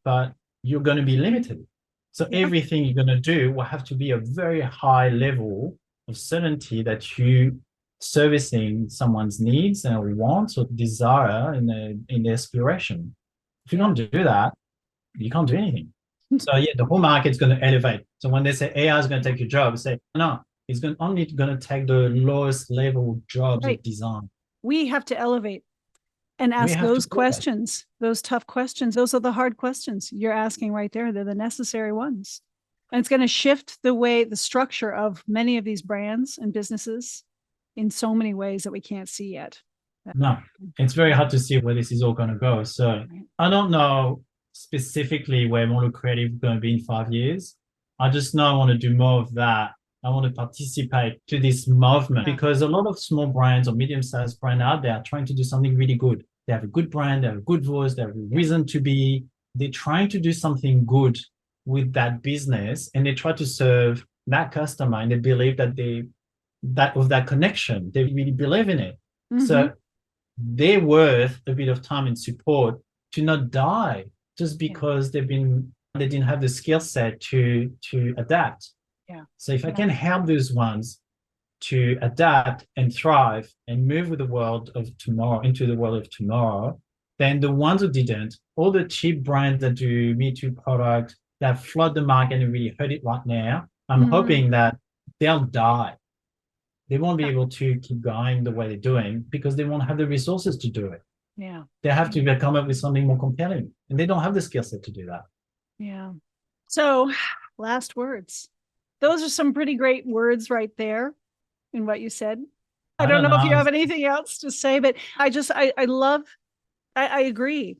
B: but you're going to be limited. So everything you're going to do will have to be a very high level of certainty that you servicing someone's needs and wants or desire in their aspiration. If you don't do that, you can't do anything. So the whole market's going to elevate. So when they say AI is going to take your job, say, no, it's only going to take the lowest level jobs of design.
A: We have to elevate and ask those questions, those tough questions. Those are the hard questions you're asking right there. They're the necessary ones. And it's going to shift the structure of many of these brands and businesses in so many ways that we can't see yet.
B: No, it's very hard to see where this is all going to go. So I don't know specifically where Monloup Creative is going to be in 5 years. I just know I want to do more of that. I want to participate to this movement because a lot of small brands or medium-sized brands out there are trying to do something really good. They have a good brand, they have a good voice, they have a reason to be. They're trying to do something good with that business, and they try to serve that customer, and they believe that connection, they really believe in it. So they're worth a bit of time and support to not die just because they didn't have the skill set to adapt. So if I can help those ones to adapt and thrive and move with the world of tomorrow into the world of tomorrow, then the ones who didn't, all the cheap brands that do Me Too product that flood the market and really hurt it right now, I'm hoping that they'll die. They won't be able to keep going the way they're doing because they won't have the resources to do it. They have to come up with something more compelling, and they don't have the skill set to do that.
A: So last words. Those are some pretty great words right there in what you said. I don't know if you have anything else to say, but I agree.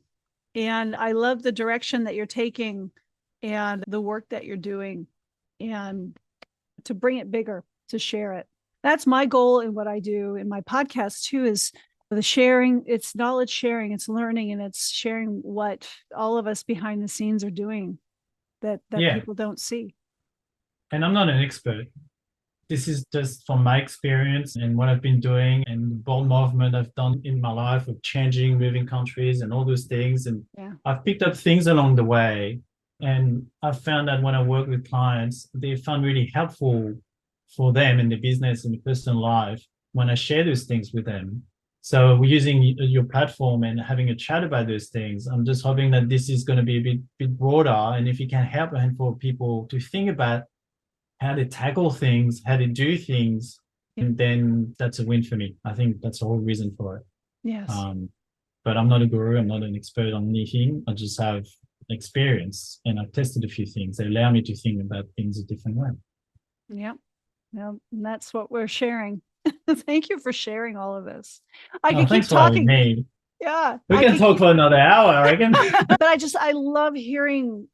A: And I love the direction that you're taking and the work that you're doing, and to bring it bigger, to share it. That's my goal in what I do in my podcast too, is the sharing. It's knowledge sharing, it's learning, and it's sharing what all of us behind the scenes are doing that people don't see.
B: And I'm not an expert. This is just from my experience and what I've been doing and the bold movement I've done in my life of changing, moving countries and all those things. And I've picked up things along the way. And I've found that when I work with clients, they found really helpful for them in the business and the personal life when I share those things with them. So we're using your platform and having a chat about those things. I'm just hoping that this is going to be a bit broader. And if you can help a handful of people to think about how to tackle things, how to do things, and then that's a win for me. I think that's the whole reason for it.
A: Yes.
B: But I'm not a guru. I'm not an expert on anything. I just have experience, and I've tested a few things. They allow me to think about things a different way.
A: Yeah. Well, that's what we're sharing. Thank you for sharing all of this. I can keep talking. Yeah.
B: We can talk for another hour, I reckon.
A: But I love hearing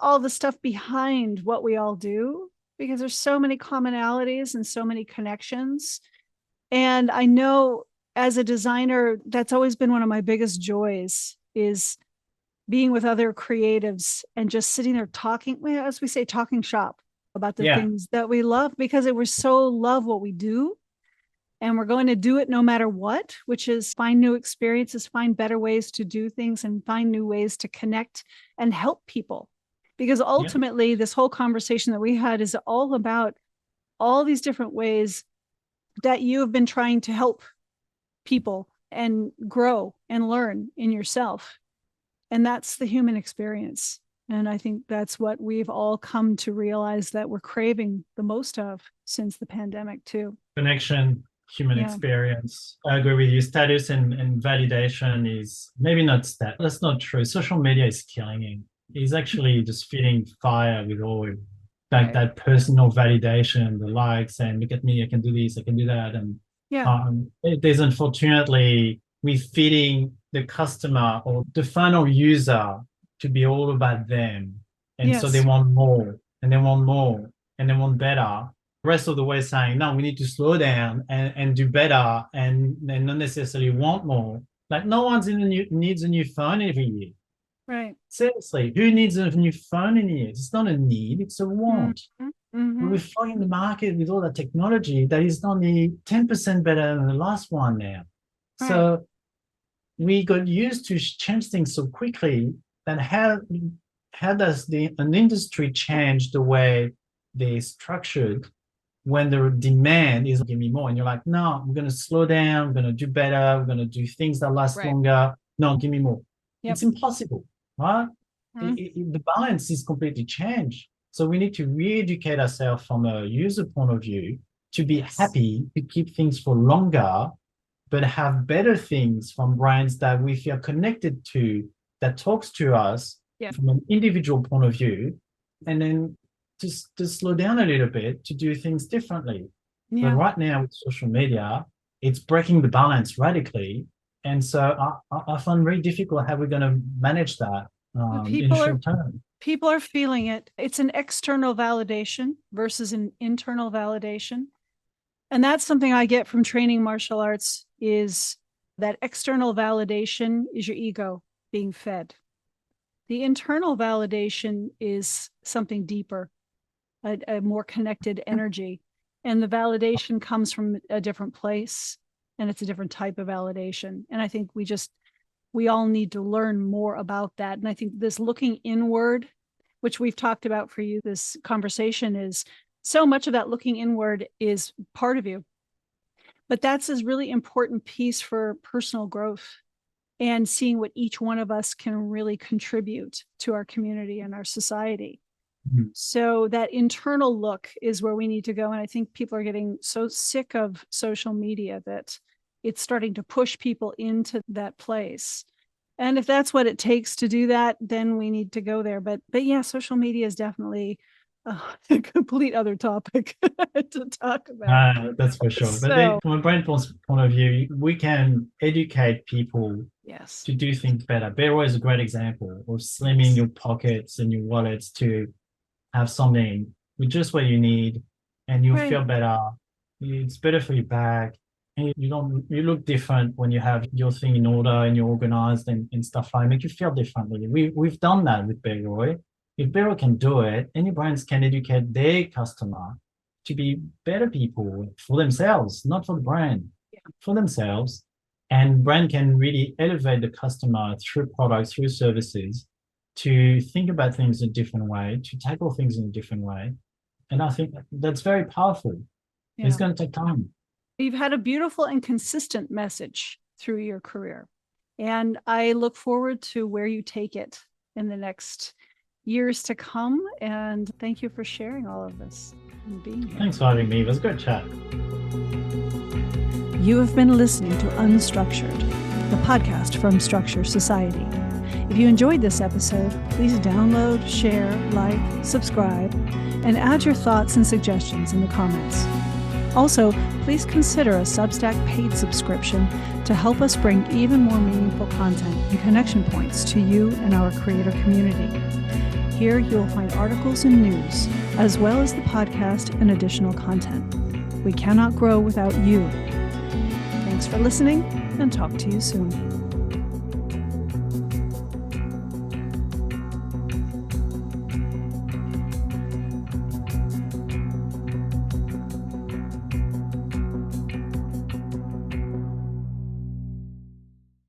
A: all the stuff behind what we all do, because there's so many commonalities and so many connections. And I know as a designer, that's always been one of my biggest joys, is being with other creatives and just sitting there talking, as we say, talking shop. about the things that we love, because we so love what we do. And we're going to do it no matter what, which is find new experiences, find better ways to do things, and find new ways to connect and help people. Because ultimately, this whole conversation that we had is all about all these different ways that you have been trying to help people and grow and learn in yourself. And that's the human experience. And I think that's what we've all come to realize that we're craving the most of since the pandemic too.
B: Connection, human experience. I agree with you. Status and validation is maybe not stat. That's not true. Social media is killing him. He's actually just feeding fire with all that personal validation, the likes, and look at me, I can do this, I can do that. And there's unfortunately, we're feeding the customer or the final user to be all about them. And so they want more and they want more and they want better. The rest of the way saying, no, we need to slow down and do better and not necessarily want more. Like no one's needs a new phone every year.
A: Right.
B: Seriously, who needs a new phone in years? It's not a need, it's a want. We're flooding the market with all the technology that is only 10% better than the last one now. Right. So we got used to change things so quickly. Then how does an industry change the way they're structured when the demand is give me more? And you're like, no, we're going to slow down, we're going to do better, we're going to do things that last longer. No, give me more. It's impossible, right? The balance is completely changed. So we need to re-educate ourselves from a user point of view to be happy to keep things for longer, but have better things from brands that we feel connected to, that talks to us from an individual point of view, and then just to slow down a little bit to do things differently. But right now with social media, it's breaking the balance radically. And so I find very difficult how we're going to manage that in short term.
A: People are feeling it. It's an external validation versus an internal validation. And that's something I get from training martial arts, is that external validation is your ego being fed. The internal validation is something deeper, a more connected energy. And the validation comes from a different place, and it's a different type of validation. And I think we all need to learn more about that. And I think this looking inward, which we've talked about for you, this conversation, is so much of that looking inward is part of you. But that's a really important piece for personal growth and seeing what each one of us can really contribute to our community and our society. So that internal look is where we need to go. And I think people are getting so sick of social media that it's starting to push people into that place. And if that's what it takes to do that, then we need to go there. But yeah, social media is definitely a complete other topic to talk about.
B: That's for sure. But then, from a brand point of view, we can educate people to do things better. Bellroy is a great example of slimming your pockets and your wallets to have something with just what you need, and you'll feel better. It's better for your bag. And you look different when you have your thing in order and you're organized and stuff like that. Make you feel differently. We've done that with Bellroy. If Bellroy can do it, any brands can educate their customer to be better people for themselves, not for the brand, for themselves. And brand can really elevate the customer through products, through services, to think about things in a different way, to tackle things in a different way. And I think that's very powerful. It's going to take time.
A: You've had a beautiful and consistent message through your career. And I look forward to where you take it in the next years to come. And thank you for sharing all of this and being here.
B: Thanks for having me. It was a good chat.
A: You have been listening to Unstructured, the podcast from Struktur Society. If you enjoyed this episode, please download, share, like, subscribe, and add your thoughts and suggestions in the comments. Also, please consider a Substack paid subscription to help us bring even more meaningful content and connection points to you and our creator community. Here you will find articles and news, as well as the podcast and additional content. We cannot grow without you. Thanks for listening, and talk to you soon.